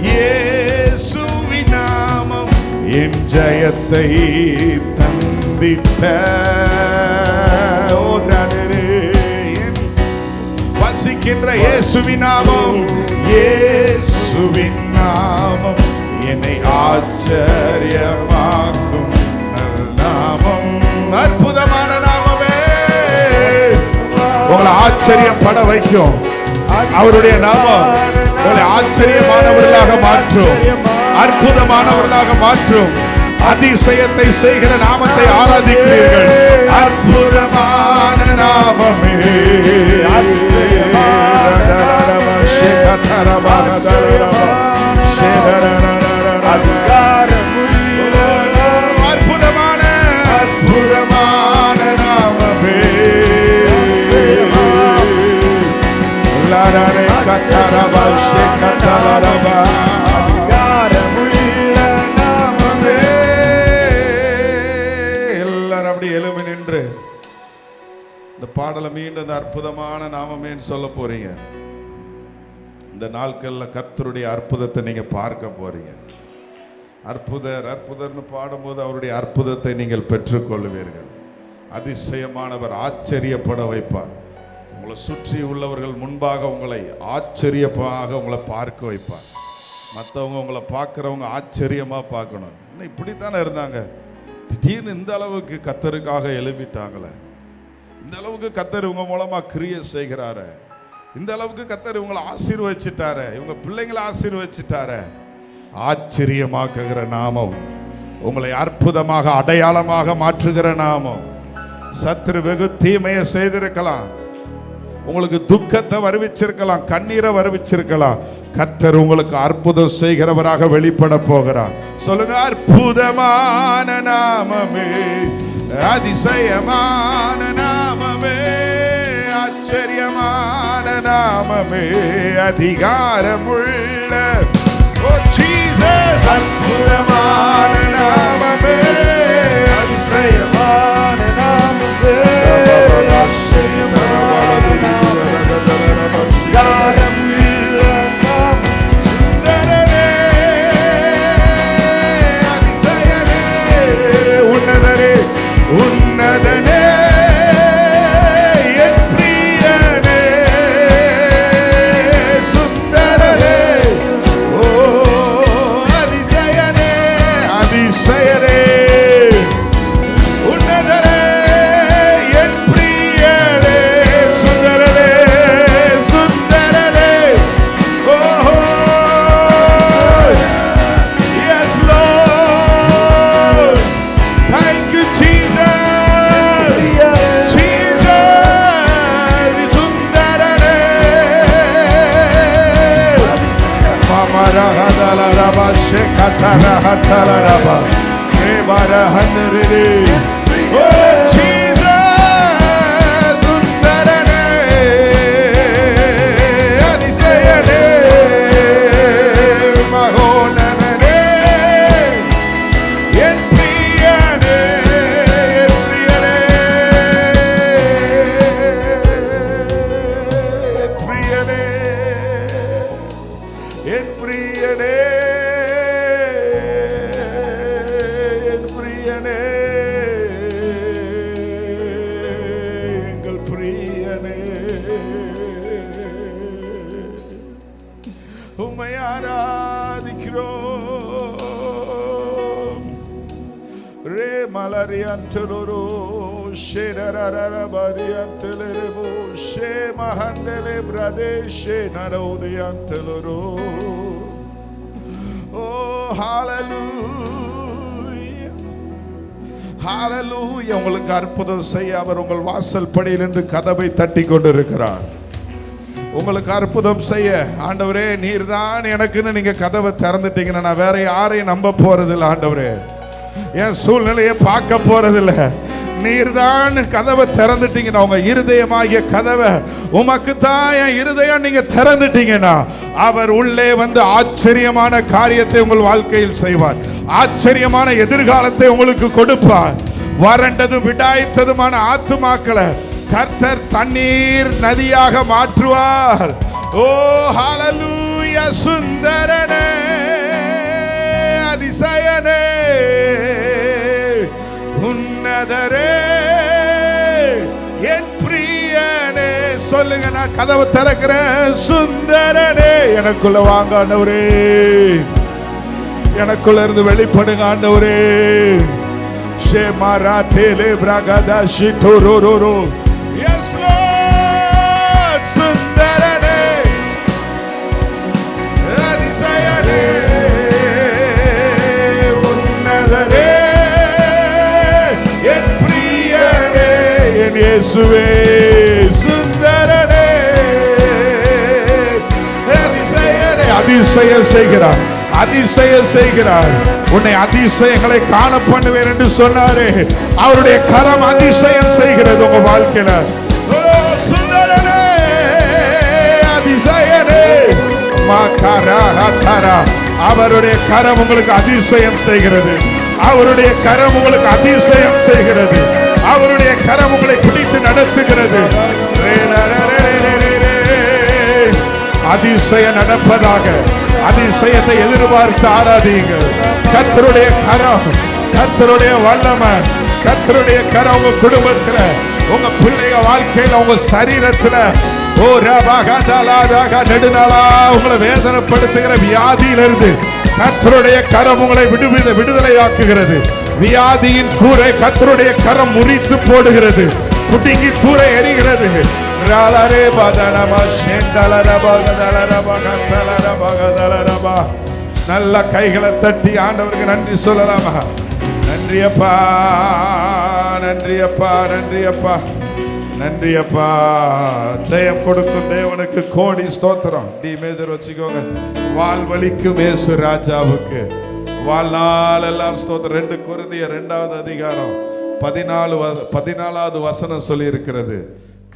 இயேசுவின் நாமம், என் ஜெயத்தை தந்திட்ட வசிக்கின்ற இயேசுவின் நாமம், இயேசுவின் நாமம், என்னை ஆச்சரியமாக்கும் நாமம், அற்புதமான நாமமே. உங்களை ஆச்சரியப்பட வைக்கும் அவருடைய நாமம். உங்களை ஆச்சரியமானவர்களாக மாற்றும், அற்புதமானவர்களாக மாற்றும். அதிசயத்தை செய்கிற நாமத்தை ஆராதிக்கிறீர்கள். அற்புதமான நாமமே, அதிசயமான அற்புதமான நாமமே எல்லாரும் அப்படி எழுமி நின்று இந்த பாடலை மீண்டும் இந்த அற்புதமான நாமமேன்னு சொல்ல போறீங்க. இந்த நாட்கள்ல கர்த்தருடைய அற்புதத்தை நீங்க பார்க்க போறீங்க. அற்புதர்னு பாடும்போது அவருடைய அற்புதத்தை நீங்கள் பெற்றுக்கொள்வீர்கள். அதிசயமானவர், ஆச்சரியப்பட வைப்பார். உங்களை சுற்றி உள்ளவர்கள் முன்பாக உங்களை ஆச்சரியமாக உங்களை பார்க்க வைப்பார். மற்றவங்க உங்களை பார்க்குறவங்க ஆச்சரியமாக பார்க்கணும். இன்னும் இப்படித்தானே இருந்தாங்க, திடீர்னு இந்த அளவுக்கு கர்த்தருக்காக எழுப்பிட்டாங்களே, இந்த அளவுக்கு கர்த்தர் இவங்க மூலமாக கிரியை செய்கிறாரு, இந்த அளவுக்கு கர்த்தர் இவங்களை ஆசீர்வதிச்சிட்டாரு, இவங்க பிள்ளைங்களை ஆசீர்வதிச்சிட்டாரு. ஆச்சரியமாக்குகிற நாமம், உங்களை அற்புதமாக அடையாளமாக மாற்றுகிற நாமம். சத்துரு வெகு தீமையை செய்திருக்கலாம், உங்களுக்கு துக்கத்தை வருவிச்சிருக்கலாம், கண்ணீரை வருவிச்சிருக்கலாம். கர்த்தர் உங்களுக்கு அற்புதம் செய்கிறவராக வெளிப்பட போகிறார். சொல்லுங்க, அற்புதமான நாமமே, அதிசயமான நாமமே, ஆச்சரியமான நாமமே, அதிகாரமுள்ள ஜீசஸ். அற்புதமான நாமமே, அதிசயமான நாமமே, உன்னதனே என் பிரியனே, சுந்தரனே, ஓ அதிசயனே, அதிசயனே, உன்னதனே என் பிரியனே, சுந்தரனே, சுந்தரனே, oh yes Lord, thank you Jesus. உம்மை ஆராதிக்கிறோம். ரே மலரியந்தலோ ஷேரரரபரியந்தலரபோ ஷே மஹந்தலே பிரதேஷே நரோதயந்தலோ. ஓ ஹalleluya, ஹalleluya. உங்களுக்கு அற்புதம் செய்ய அவர் உங்கள் வாசல் படியில் நின்று கதவை தட்டி கொண்டிருக்கிறார். உங்களுக்கு அற்புதம் செய்ய, ஆண்டவரே நீர்தான் எனக்குன்னு நீங்க கதவை திறந்துட்டீங்கன்னா நான் வேற யாரையும் நம்ப போறதில்லை. ஆண்டவரே, என் சூழ்நிலையை பார்க்க போறதில்ல, நீர்தான் கதவை திறந்துட்டீங்கன்னா, உங்க இருதயமாகிய கதவை உமக்கு தான் என் இருதயம் நீங்க திறந்துட்டீங்கன்னா அவர் உள்ளே வந்து ஆச்சரியமான காரியத்தை உங்கள் வாழ்க்கையில் செய்வார். ஆச்சரியமான எதிர்காலத்தை உங்களுக்கு கொடுப்பார். வறண்டதும் விடாய்த்ததுமான ஆத்துமாக்களை கர்த்தர் தண்ணீர் நதியாக மாற்றுவார். ஓ ஹalleluya. சுந்தரனே, அதிசயனே, உன்னதரே என் பிரியனே. சொல்லுங்க, நான் கதவை திறக்கிறேன். சுந்தரனே, எனக்குள்ள வாங்க ஆண்டவரே, எனக்குள்ள இருந்து வெளிப்படுங்க ஆண்டவரே. ஷேமாரா டேலே பிரகதா ஷிதோரோரோ. Yes Lord. சுந்தரனே, அதிசயனே, உன்னதரே என் பிரியனே, என் இயேசுவே. சுந்தரனே, அதிசயனே, அதிசயம் செய்கிறார், அதிசயம் செய்கிறார். உன்னை அதிசயங்களை காண பண்ணுவேன் என்று சொன்னாரே, அவருடைய கரம் அதிசயம் செய்கிறது உங்க வாழ்க்கையில. சுந்தரனே, அதிசயனே, அவருடைய கரம் உங்களுக்கு அதிசயம் செய்கிறது. அவருடைய கரம் உங்களுக்கு அதிசயம் செய்கிறது. அவருடைய கரம் உங்களை பிடித்து நடத்துகிறது. அதிசயம் நடப்பதாக, அதிசயத்தை எதிர்பார்த்து ஆராதிங்கள். கர்த்தருடைய கரம், கர்த்தருடைய வல்லமை, கர்த்தருடைய கரம் உங்க குடும்பத்துல, உங்க பிள்ளைங்க வாழ்க்கையில, உங்க சரீரத்துல நெடுநாளா உங்களை வேதனைப்படுத்துகிற வியாதியிலிருந்து கர்த்தருடைய கரம் உங்களை விடுதலையாக்குகிறது. வியாதியின் கூரை கர்த்தருடைய கரம் முறித்து போடுகிறது, புடுங்கி தூரை எறிகிறது. நல்ல கைகளை தட்டி ஆண்டவருக்கு நன்றி சொல்லலாமா? நன்றியப்பா, நன்றியப்பா, நன்றியப்பா, நன்றியப்பா. ஜெயம் கொடுக்கும் தேவனுக்கு கோடி ஸ்தோத்திரம். டி மேஜர் வச்சுக்கோங்க. வாழ்வழிக்கும் இயேசு ராஜாவுக்கு வாழ்நாள் எல்லாம் ஸ்தோத்திரம். 2 கொரிந்தியர் 2வது அதிகாரம் 14வது வசனம் சொல்லி இருக்கிறது.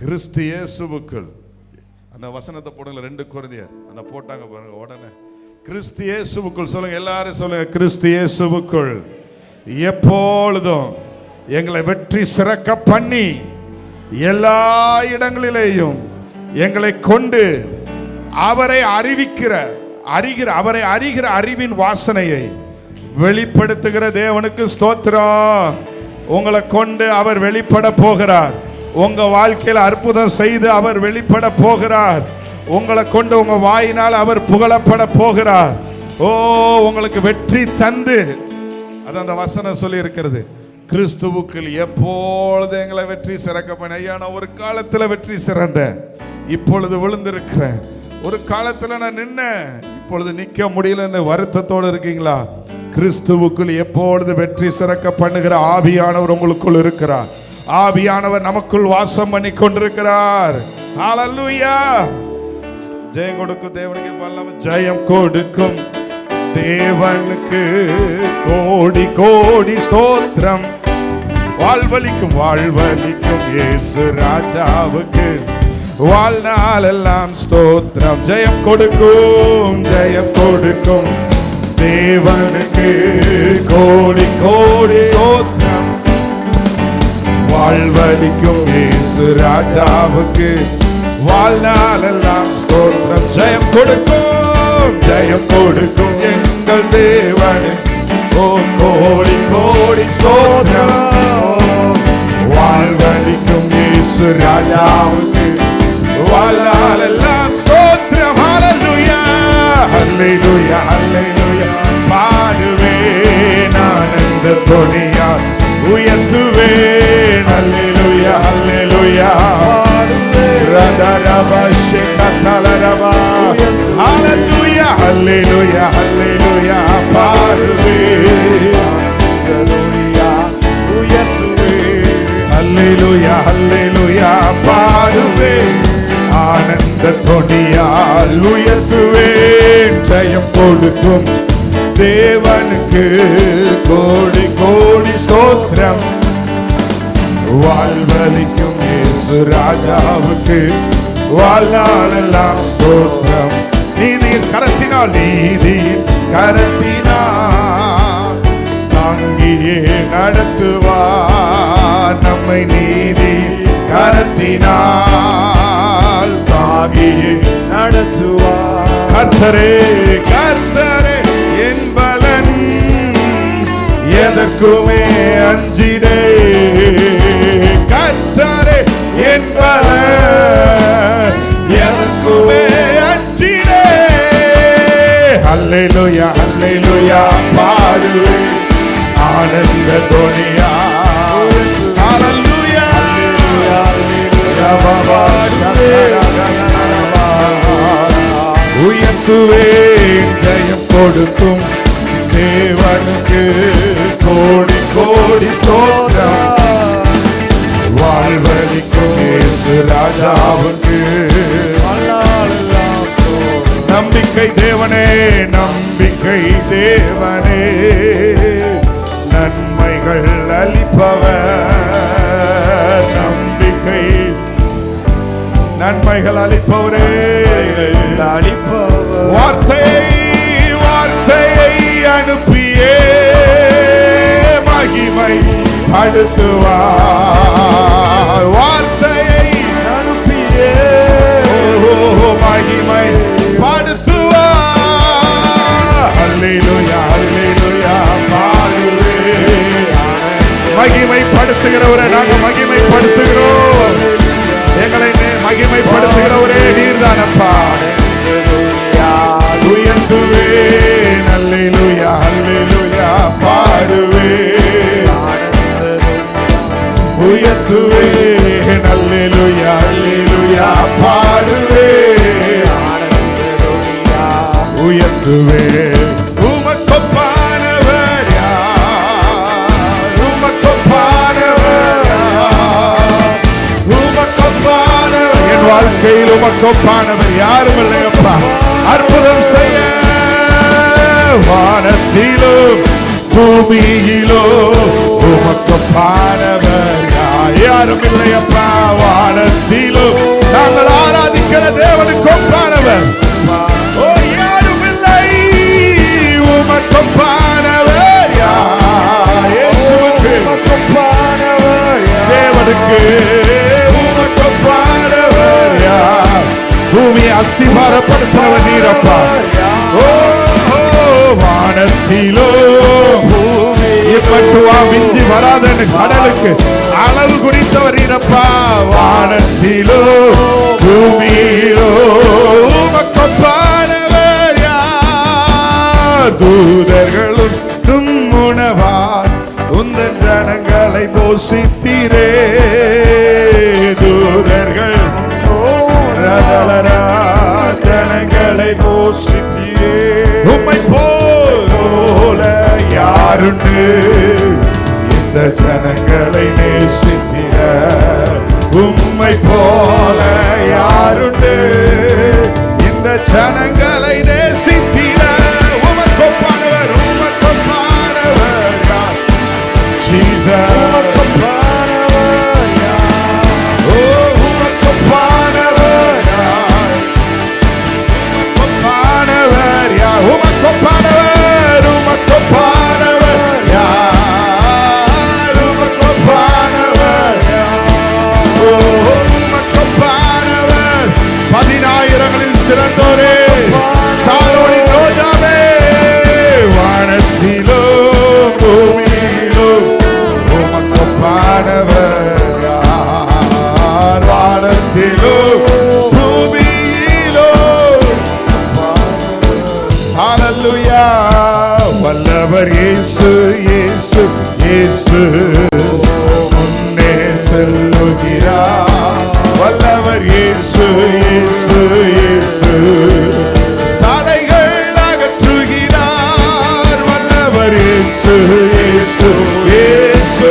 கிறிஸ்து இயேசுவுக்குள், அந்த வசனத்தை போடுங்க. 2 கொரிந்தியர் அந்த போட்டாங்க பாருங்க. உடனே கிறிஸ்து இயேசுவுக்குள் சொல்லுங்க, எல்லாரும் சொல்லுங்க. கிறிஸ்து இயேசுவுக்குள் எப்பொழுதும் எங்களை வெற்றி சிறக்க பண்ணி எல்லா இடங்களிலேயும் எங்களை கொண்டு அவரை அறிகிற அறிவின் வாசனையை வெளிப்படுத்துகிற தேவனுக்கு ஸ்தோத்திரம். உங்களை கொண்டு அவர் வெளிப்பட போகிறார். உங்க வாழ்க்கையில் அற்புதம் செய்து அவர் வெளிப்பட போகிறார். உங்களை கொண்டு உங்க வாயினால் அவர் புகழப்பட போகிறார். ஓ, உங்களுக்கு வெற்றி தந்து, அது அந்த வசனம் சொல்லி இருக்கிறது. கிறிஸ்துவுக்குள் எப்பொழுது எங்களை வெற்றி சிறக்க பண்ண. ஐயா, நான் ஒரு காலத்துல வெற்றி சிறந்தேன், இப்பொழுது விழுந்திருக்கிறேன். ஒரு காலத்துல நான் நின்னேன், இப்பொழுது நிக்க முடியலன்னு வருத்தத்தோடு இருக்கீங்களா? கிறிஸ்துவுக்குள் எப்பொழுது வெற்றி சிறக்க பண்ணுகிற ஆவியானவர் உங்களுக்குள் இருக்கிறார். ஆவியானவர் நமக்குள் வாசம் பண்ணி கொண்டிருக்கிறார். ஹல்லேலூயா. ஜெயம் கொடுக்கும் தேவனுக்கு வல்லமை. ஜெயம் கொடுக்கும் தேவனுக்கு கோடி கோடி ஸ்தோத்திரம். வாழ்வழிக்கும் இயேசு ராஜாவுக்கு வாழ்நாள் எல்லாம் ஸ்தோத்திரம். ஜெயம் கொடுக்கும் தேவனுக்கு கோடி கோடி ஸ்தோத்திரம். வாழ்வழிக்கும் இயேசு ராஜாவுக்கு வாழ்நாள் எல்லாம் ஸ்தோத்திரம். ஜெயம் கொடுக்கும் எங்கள் தேவனே, ஓ கோடி கோடி ஸ்தோத்திரம். வாழ்வழிக்கும் இயேசு ராஜாவுக்கு வாழ்நாள் எல்லாம் ஸ்தோத்திரம். ஹல்லேலூயா, ஹல்லேலூயா, ஹல்லேலூயா. பாடுவேன் ஆனந்த தொனியால் உயர்த்துவேன். ஹல்லேலூயா, ஹல்லேலூயா. ஹல்லேலூயா, ஹல்லேலூயா, ஹல்லேலூயா. பாடுவேன், ஹல்லேலூயா, ஹல்லேலூயா. பாடுவேன் ஆனந்த தொனியால் உயர்த்துவேன். ஜெயம் கொடுக்கும் தேவனுக்கு கோடி கோடி ஸ்தோத்திரம். வாழ்வழிக்கும் இயேசு ராஜாவுக்கு வாழ்நாள் எல்லாம் ஸ்தோத்திரம். நீதியின் கரத்தினால் தாங்கியே நடத்துவார் நம்மை. நீதி கரத்தினால் தாங்கியே நடத்துவார். கர்த்தரே என் பலன், எதற்குமே அஞ்சிடே. கர்த்தரே என் பலன், எதற்குமே அஞ்சிடே. ஹல்லேலூயா, ஹல்லேலூயா. பாடுவேன் ஆனந்த தொனியா. ஹல்லேலூயா, உயர்த்துவேன். ஜெயம் கொடுக்கும் தேவனுக்கு கோடி கோடி ஸ்தோத்திரம். வாழ்வழிக்கும் இயேசு ராஜாவுக்கு நம்பிக்கை நம்பிக்கை தேவனே, நம்பிக்கை தேவனே, நன்மைகள் அளிப்பவர், நம்பிக்கை நன்மைகள் அளிப்பவரே, அளிப்பவர், வார்த்தையை அனுப்பியே மகிமை படுத்துவார், வார்த்தையை அனுப்பியே மகிமை படுத்துவார். அல்லேலூயா அல்லேலூயா பாடுவே. மகிமை படுத்துகிறவரே நாங்கள் மகிமை படுத்துகிறோம். எங்களை மகிமைப்படுத்துகிறவரே நீர்தானப்பா. உயர்த்துவேன் அல்லேலூயா அல்லேலூயா பாடுவேன், உயர்த்துவேன் அல்லேலூயா அல்லேலூயா பாடுவேன், உயர்த்துவேன். உமக்கொப்பானவர் யார், உமக்கொப்பானவர் யார், உமக்கொப்பானவர் என் வாழ்க்கையில் உமக்கொப்பானவர் யாரும் இல்லையப்பா. அற்புதம் செய்ய வானத்திலும் பூமியிலோ உமக்கொப்பானவர் யாரும் இல்லையப்பா. வானத்திலும் நாங்கள் ஆராதிக்கிற தேவனுக்கு ஒப்பானவர் ஓ யாரும் இல்லை. உமக்கொப்பானவர் யார், இயேசுவுக்கு ஒப்பானவர் தேவனுக்கு உமக்கொப்பானவர் யார். பூமியை அஸ்திபாரப்படுத்துறவர் நீரப்பா. ஓ வானத்திலோ இப்பட்டுவா மிஞ்சி வராத கடலுக்கு அளவு குறித்தவர் நீரப்பா. வானத்திலோ பூமியிலோ உமக்கொப்பானவர் யார். தூதர்களும் உணவார் உந்தன் ஜனங்களை போஷித்தீரே. தூதர்கள் ஜனங்களை போஷித்தீரே. உம்மை போல யாருண்டு இந்த ஜனங்களை நேசித்திட. உம்மை போல யாருண்டு இந்த ஜனங்களை நேசித்திட. உமக்கொப்பானவர் உமக்கொப்பானவர் யார். ஜீசஸ் உமக்கொப்பானவர் யார். ஓ உமக்கொப்பானவர் யார், உமக்கொப்பானவர் யார், உமக்கொப்பானவர் உமக்கொப்பானவர் யார், உமக்கொப்பானவர் யார். ஓ உமக்கொப்பானவர் 10,000களில் சிறந்தோரே, சாரோனின் ரோஜாவே. வானத்திலோ பூமியிலோ உமக்கொப்பானவர் யார். வானத்திலோ பூமியிலோ ஹல்லேலூயா. வல்லவர் இயேசு இயேசு இயேசு முன்னே செல்லுகிறார். வல்லவர் இயேசு இயேசு இயேசு தடைகள் அகற்றுகிறார். வல்லவர் இயேசு இயேசு இயேசு.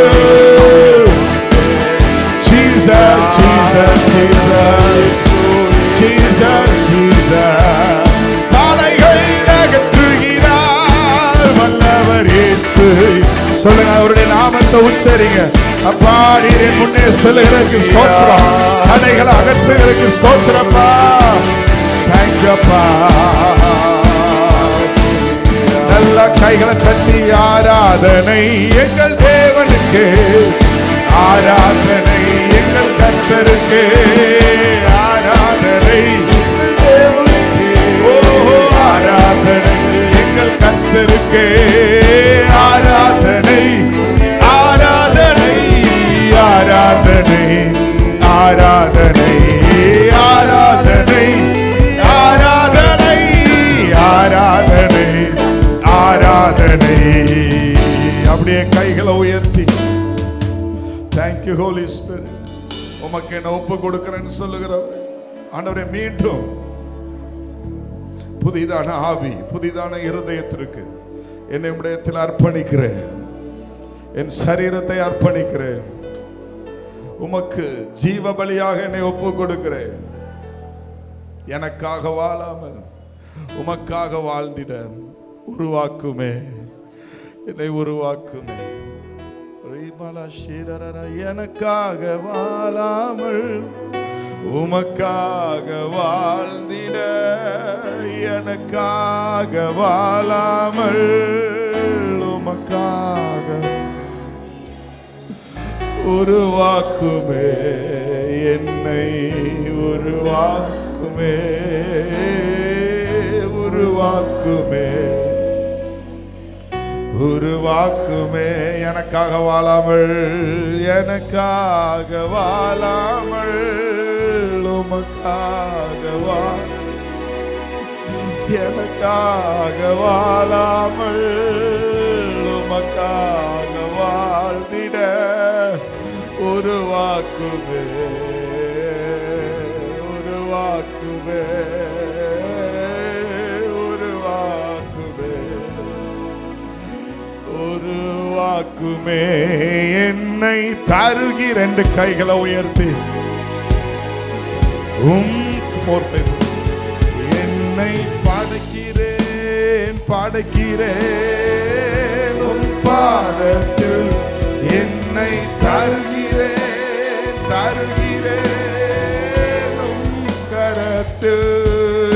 Jesus Jesus Jesus Jesus Jesus தடைகள் அகற்றுகிறார். வல்லவர் இயேசு. சொல்லுங்க அவருடைய நாமத்தை உச்சரிங்க. அப்பா நீர் என் முன்னே செல்லுகிறதுக்கு ஸ்தோத்திரம், தடைகளை அகற்றுகிறதுக்கு ஸ்தோத்திரப்பா. தேங்க்யூ அப்பா. நல்ல கைகளை தட்டி ஆராதனை எங்கள் தேவனுக்கு, ஆராதனை எங்கள் கர்த்தருக்கு, ஆராதனை ஓ ஆராதனை எங்கள் கர்த்தருக்கு, ஆராதனை ஆராதனை ஆராதனை ஆராதனை ஆராதனை ஆராதனை ஆராதனை ஆராதனை. அப்படியே கைகளை உயர்த்தி Thank you Holy Spirit. உமக்கு என்ன ஒப்பு கொடுக்கிறேன்னு சொல்லுகிறவர் ஆண்டவரே, மீண்டும் புதிதான ஆவி புதிதான இருதயத்திற்கு என்னை உம்மிடத்தில் அர்ப்பணிக்கிறேன். என் சரீரத்தை அர்ப்பணிக்கிறேன். உமக்கு ஜீவ பலியாக என்னை ஒப்பு கொடுக்கிறேன். எனக்காக வாழாமல் உமக்காக வாழ்ந்திட உருவாக்குமே, என்னை உருவாக்குமே. எனக்காக வாழாமல் உமக்காக வாழ்ந்திட, எனக்காக வாழாமல் உமக்காக உருவாக்குமே, என்னை உருவாக்குமே, உருவாக்குமே, உருவாக்குமே. எனக்காக வாழாமல், எனக்காக வாழாமல் உமக்காக எனக்காக வாழாமல் உமக்காக வாழ்ந்திட உருவாக்குமே, உருவாக்குமே, உருவாக்குமே, உருவாக்குமே. என்னை தருகி 2 கைகளை உயர்த்தி என்னை படைக்கிறேன், படைக்கிறேன் உம் பாதத்தில், என்னை தருகிறேன், தருகிறேன் உம் கரத்தில்,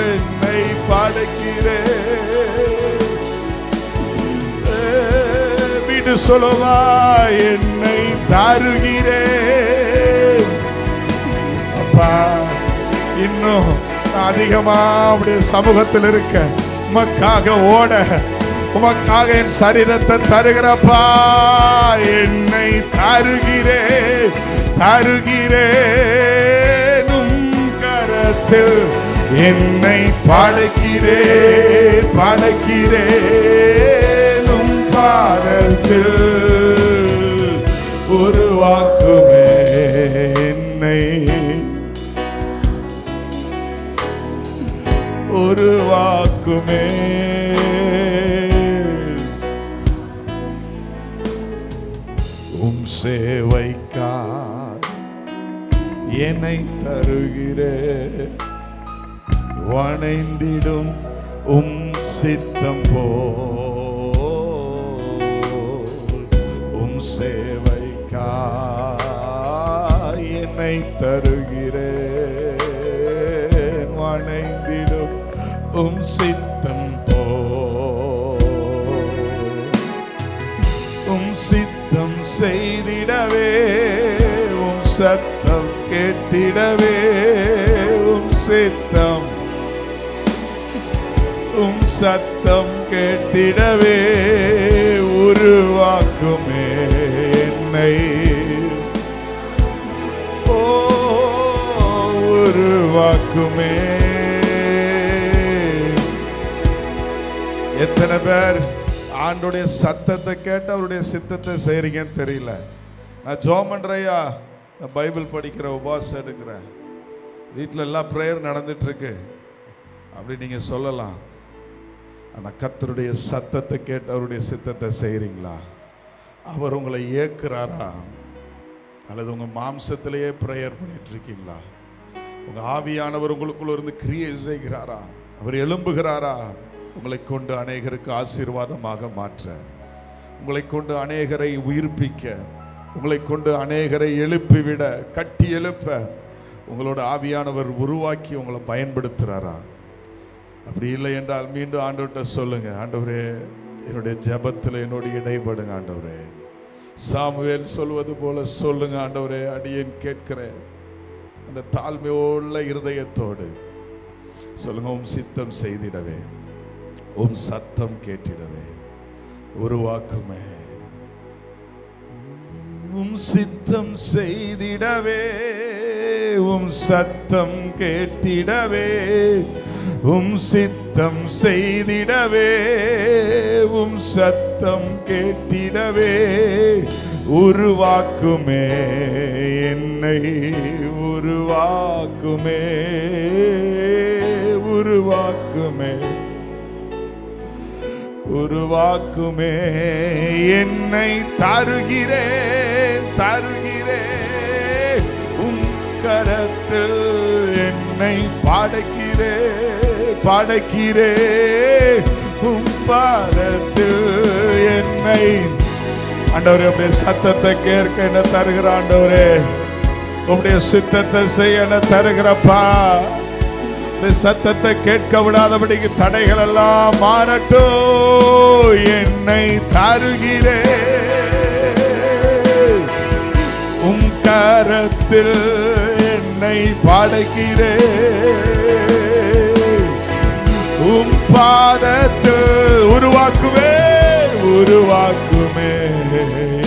என்னை படைக்கிறேன். விடு சொல்லுவா, என்னை தருகிறேன் அப்பா. இன்னும் அதிகமா உடைய சமூகத்தில் இருக்க, உமக்காக ஓட, உமக்காக என் சரீரத்தை தருகிறப்பா. என்னை தருகிறேன், தருகிறேன் உம் கரத்தில், என்னை படைக்கிறேன், படைக்கிறேன் உம் பாதத்தில், உருவாக்குமே என்னை, உருவாக்குமே. உம் சேவைக்காய் என்னை தருகிறேன், வணைந்திடும் உம் சித்தம் போல். உம் சேவைக்காய் என்னை தருகிறேன், வணைந்திடும் உம் சித்தம் போல். உம் சித்தம் செய்திடவே, உம் சத்தம் கேட்டிடவே, உம் சித்தம், உம் சத்தம் கேட்டிடவே உருவாக்குமே என்னை. ஓ உருவாக்குமே. எத்தனை பேர் ஆண்டோடைய சத்தத்தை கேட்டு அவருடைய சித்தத்தை செய்றீங்கன்னு தெரியல. நான் ஜெபம் பண்றையா, பைபிள் படிக்கிற, உபவாசம் எடுக்கிறேன், வீட்டில் எல்லாம் ப்ரேயர் நடந்துட்டு இருக்கு அப்படி நீங்க சொல்லலாம். ஆனால் கர்த்தருடைய சத்தத்தை கேட்டு அவருடைய சித்தத்தை செய்கிறீங்களா? அவர் உங்களை ஏற்கிறாரா? அல்லது உங்கள் மாம்சத்திலேயே ப்ரேயர் பண்ணிட்டு இருக்கீங்களா? உங்கள் ஆவியானவர் உங்களுக்குள்ள இருந்து கிரியை செய்கிறாரா? அவர் எழும்புகிறாரா? உங்களை கொண்டு அநேகருக்கு ஆசீர்வாதமாக மாற்ற, உங்களை கொண்டு அநேகரை உயிர்ப்பிக்க, உங்களை கொண்டு அநேகரை எழுப்பிவிட, கட்டி எழுப்ப உங்களோட ஆவியானவர் உருவாக்கி உங்களை பயன்படுத்துகிறாரா? அப்படி இல்லை என்றால் மீண்டும் ஆண்டவர்கிட்ட சொல்லுங்க, ஆண்டவரே என்னுடைய ஜெபத்தில் என்னோட இடைபடுங்க ஆண்டவரே. சாமுவேல் சொல்வது போல சொல்லுங்க ஆண்டவரே, அடியேன் கேட்கிறேன். அந்த தாழ்மையுள்ள இருதயத்தோடு சொல்லுங்க, உம் சித்தம் செய்திடவே, உம் சத்தம் கேட்டிடவே உருவாக்குமே. உம் சித்தம் செய்திடவே, உம் சத்தம் கேட்டிடவே, உம் சித்தம் செய்திடவே, உம் சத்தம் கேட்டிடவே உருவாக்குமே என்னை, உருவாக்குமே, உருவாக்குமே, உருவாக்குமே. என்னை தருகிறேன், தருகிறேன் உம் கரத்தில், என்னை படைக்கிறேன், படைக்கிறே, உம் பாதத்தில் என்னை. ஆண்டவரே, உடைய சத்தத்தை கேட்க என்ன தருகிற ஆண்டவரே, உடைய சித்தத்தை செய்ய என்ன தருகிறப்பா. சத்தத்தை கேட்க விடாதபடிக்கு தடைகள் எல்லாம் மாறட்டும். என்னை தருகிறே, உம் கரத்தில் என்னை படைக்கிறே, உம் பாதத்தில் உருவாக்குமே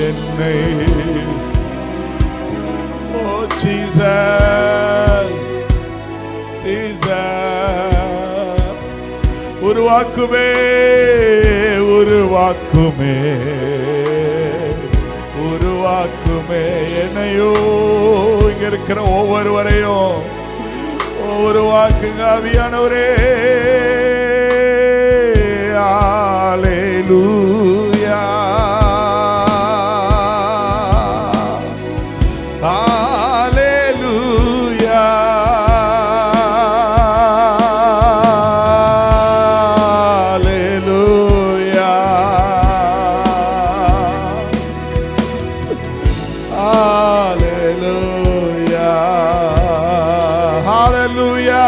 என்னை. ஓ ஜீசஸ், உருவாக்குமே என்னையோ. இங்க இருக்கிற ஒவ்வொருவரையும் உருவாக்குங்க ஆவியானவரே. அல்லேலூயா, அல்லேலூயா, அல்லேலூயா, அல்லேலூயா, அல்லேலூயா.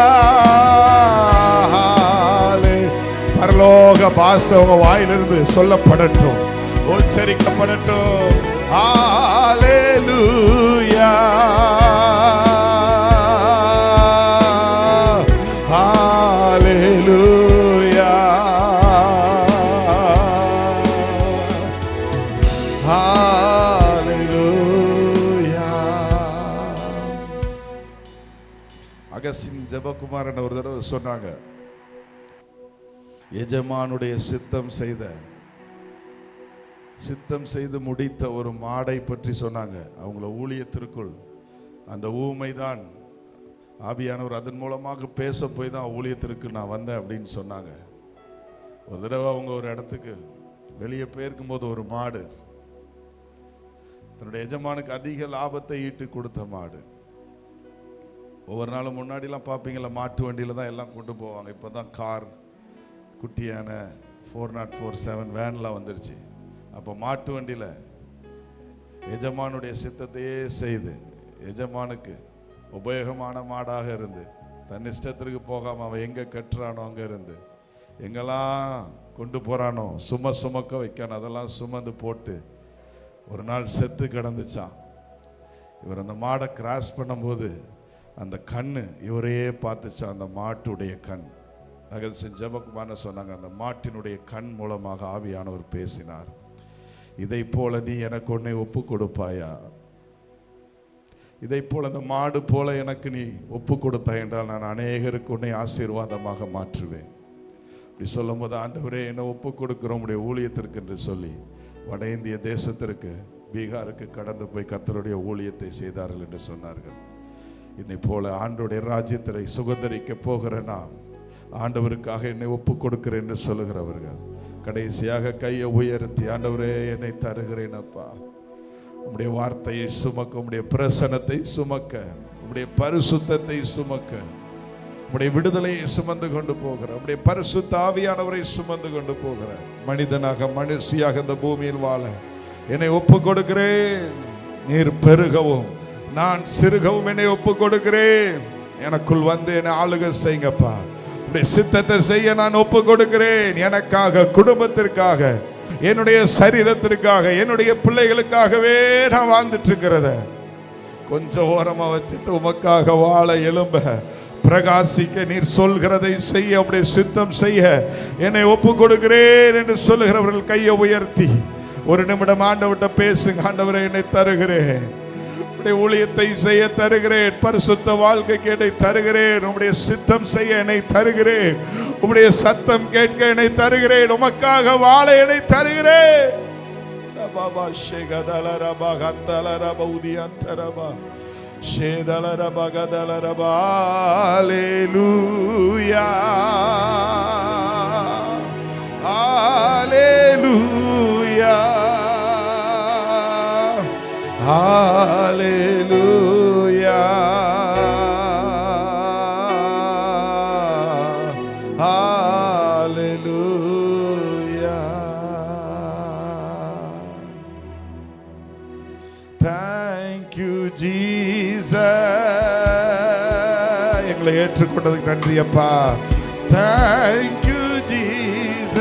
பரலோக பாஷை உங்க வாயிலிருந்து சொல்லப்படட்டும், உச்சரிக்கப்படட்டும். அல்லேலூயா, அல்லேலூயா, அல்லேலூயா. அகஸ்டின் ஜெபகுமாரன் ஒரு தடவை சொன்னாங்க, எஜமானுடைய சித்தம் செய்து முடித்த ஒரு மாடை பற்றி சொன்னாங்க. அவங்கள ஊழியத்திற்குள் அந்த ஊமைதான் ஆவியானவர் அதன் மூலமாக பேச போய் தான் ஊழியத்திற்கு நான் வந்தேன் அப்படின்னு சொன்னாங்க. ஒரு தடவை அவங்க ஒரு இடத்துக்கு வெளியே போயிருக்கும் போது ஒரு மாடு தன்னுடைய எஜமானுக்கு அதிக லாபத்தை ஈட்டு கொடுத்த மாடு. ஒவ்வொரு நாளும் முன்னாடிலாம் பார்ப்பீங்களா, மாட்டு வண்டியில் தான் எல்லாம் கொண்டு போவாங்க. இப்போ தான் கார், குட்டியான 4047 வேன்லாம் வந்துருச்சு. அப்போ மாட்டு வண்டியில் எஜமானுடைய சித்தத்தையே செய்து எஜமானுக்கு உபயோகமான மாடாக இருந்து தன் இஷ்டத்திற்கு போகாமல் அவன் எங்கே கட்டுறானோ அங்கே இருந்து எங்கெல்லாம் கொண்டு போகிறானோ சுமக்க வைக்கானோ அதெல்லாம் சுமந்து போட்டு ஒரு நாள் செத்து கிடந்துச்சான். இவர் அந்த மாடை கிராஸ் பண்ணும்போது அந்த கண்ணு இவரையே பார்த்துச்சான், அந்த மாட்டுடைய கண். அகஸ்டின் ஜெபகுமாரன் சொன்னாங்க, அந்த மாட்டினுடைய கண் மூலமாக ஆவியானவர் பேசினார். இதை போல நீ எனக்கு உன்னை ஒப்பு கொடுப்பாயா? இதை போல அந்த மாடு போல எனக்கு நீ ஒப்பு கொடுத்தாய் என்றால் நான் அநேகருக்கு உன்னை ஆசீர்வாதமாக மாற்றுவேன். இப்படி சொல்லும் போது, ஆண்டவரே என்னை ஒப்பு கொடுக்கிறோம் உடைய ஊழியத்திற்கு என்று சொல்லி வட இந்திய தேசத்திற்கு, பீகாருக்கு கடந்து போய் கர்த்தருடைய ஊழியத்தை செய்தார்கள் என்று சொன்னார்கள். இதனை போல ஆண்டவருடைய ராஜ்யத்தை சுதந்தரிக்க போகிற நாம் ஆண்டவருக்காக என்னை ஒப்பு கொடுக்கிறேன் என்று சொல்லுகிறவர்கள் கடைசியாக கையை உயர்த்தி, ஆண்டவரே என்னை தருகிறேன் அப்பா, உம்முடைய வார்த்தையை சுமக்க, உம்முடைய பிரசனத்தை சுமக்க, உம்முடைய பரிசுத்தத்தை சுமக்க, உம்முடைய விடுதலையை சுமந்து கொண்டு போகிற, உம்முடைய பரிசுத்த ஆவியானவரை சுமந்து கொண்டு போகிற மனிதனாக மனுஷியாக இந்த பூமியில் வாழ என்னை ஒப்பு கொடுக்கிறேன். நீர் பெருகவும் நான் சிறுகவும் என்னை ஒப்பு கொடுக்கிறேன். எனக்குள் வந்து என்னை ஆளுகை செய்யுங்கப்பா. உம்முடைய சித்தத்தை செய்ய நான் ஒப்பு கொடுக்கிறேன். எனக்காக, குடும்பத்திற்காக, என்னுடைய சரீரத்திற்காக, என்னுடைய பிள்ளைகளுக்காகவே நான் வாழ்ந்துட்டு இருக்கிறத கொஞ்சம் ஓரமா வச்சுட்டு உமக்காக வாழ எழும்ப பிரகாசிக்க, நீர் சொல்கிறதை செய்ய, உம்முடைய சித்தம் செய்ய என்னை ஒப்பு கொடுக்கிறேன் என்று சொல்லுகிறவர்கள் கையை உயர்த்தி ஒரு நிமிடம் ஆண்டவர்கிட்ட பேசுங்க. ஆண்டவரே என்னை தருகிறேன், உம்முடைய ஊழியத்தை செய்ய தருகிறேன், பரிசுத்த வாழ்க்கைக்கு என்னை தருகிறேன், உம்முடைய சித்தம் செய்ய என்னை தருகிறேன், உம்முடைய சத்தம் கேட்க என்னை தருகிறேன், உமக்காக வாழ என்னை தருகிறேன். பாபா ஷேகதலரபா கந்தலரபா உதியந்தரபா ஷேதலரபா கதலரபா. ஹல்லேலூயா, ஹல்லேலூயா, ஹல்லேலூயா, யூ ஜீசஸ். எங்களை ஏற்றுக்கொண்டதுக்கு நன்றி அப்பா. Thank you Jesus.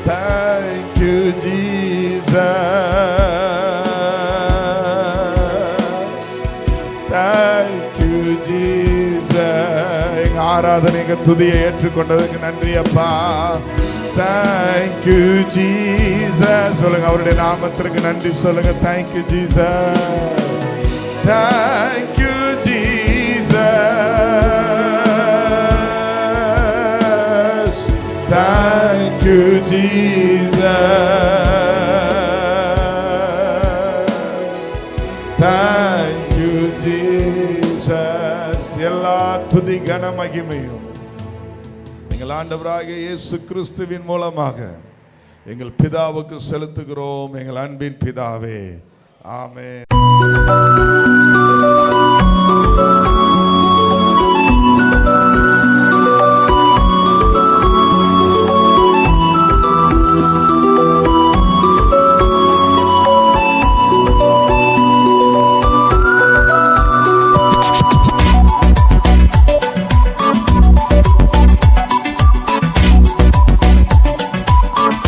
Thank you Jesus. Thank you Jesus. எங்க ஆராதனை எங்க துதியை ஏற்றுக்கொண்டதுக்கு நன்றி அப்பா. Thank you Jesus. சொல்லுங்க, அவருடைய நாமத்திற்கு நன்றி சொல்லுங்க. Thank you Jesus. Thank you Jesus. Thank you Jesus. Thank you Jesus. எல்லா துதி கன மகிமையும் எங்கள் ஆண்டவராகிய இயேசு கிறிஸ்துவின் மூலமாக எங்கள் பிதாவுக்கு செலுத்துகிறோம், எங்கள் அன்பின் பிதாவே. ஆமென்.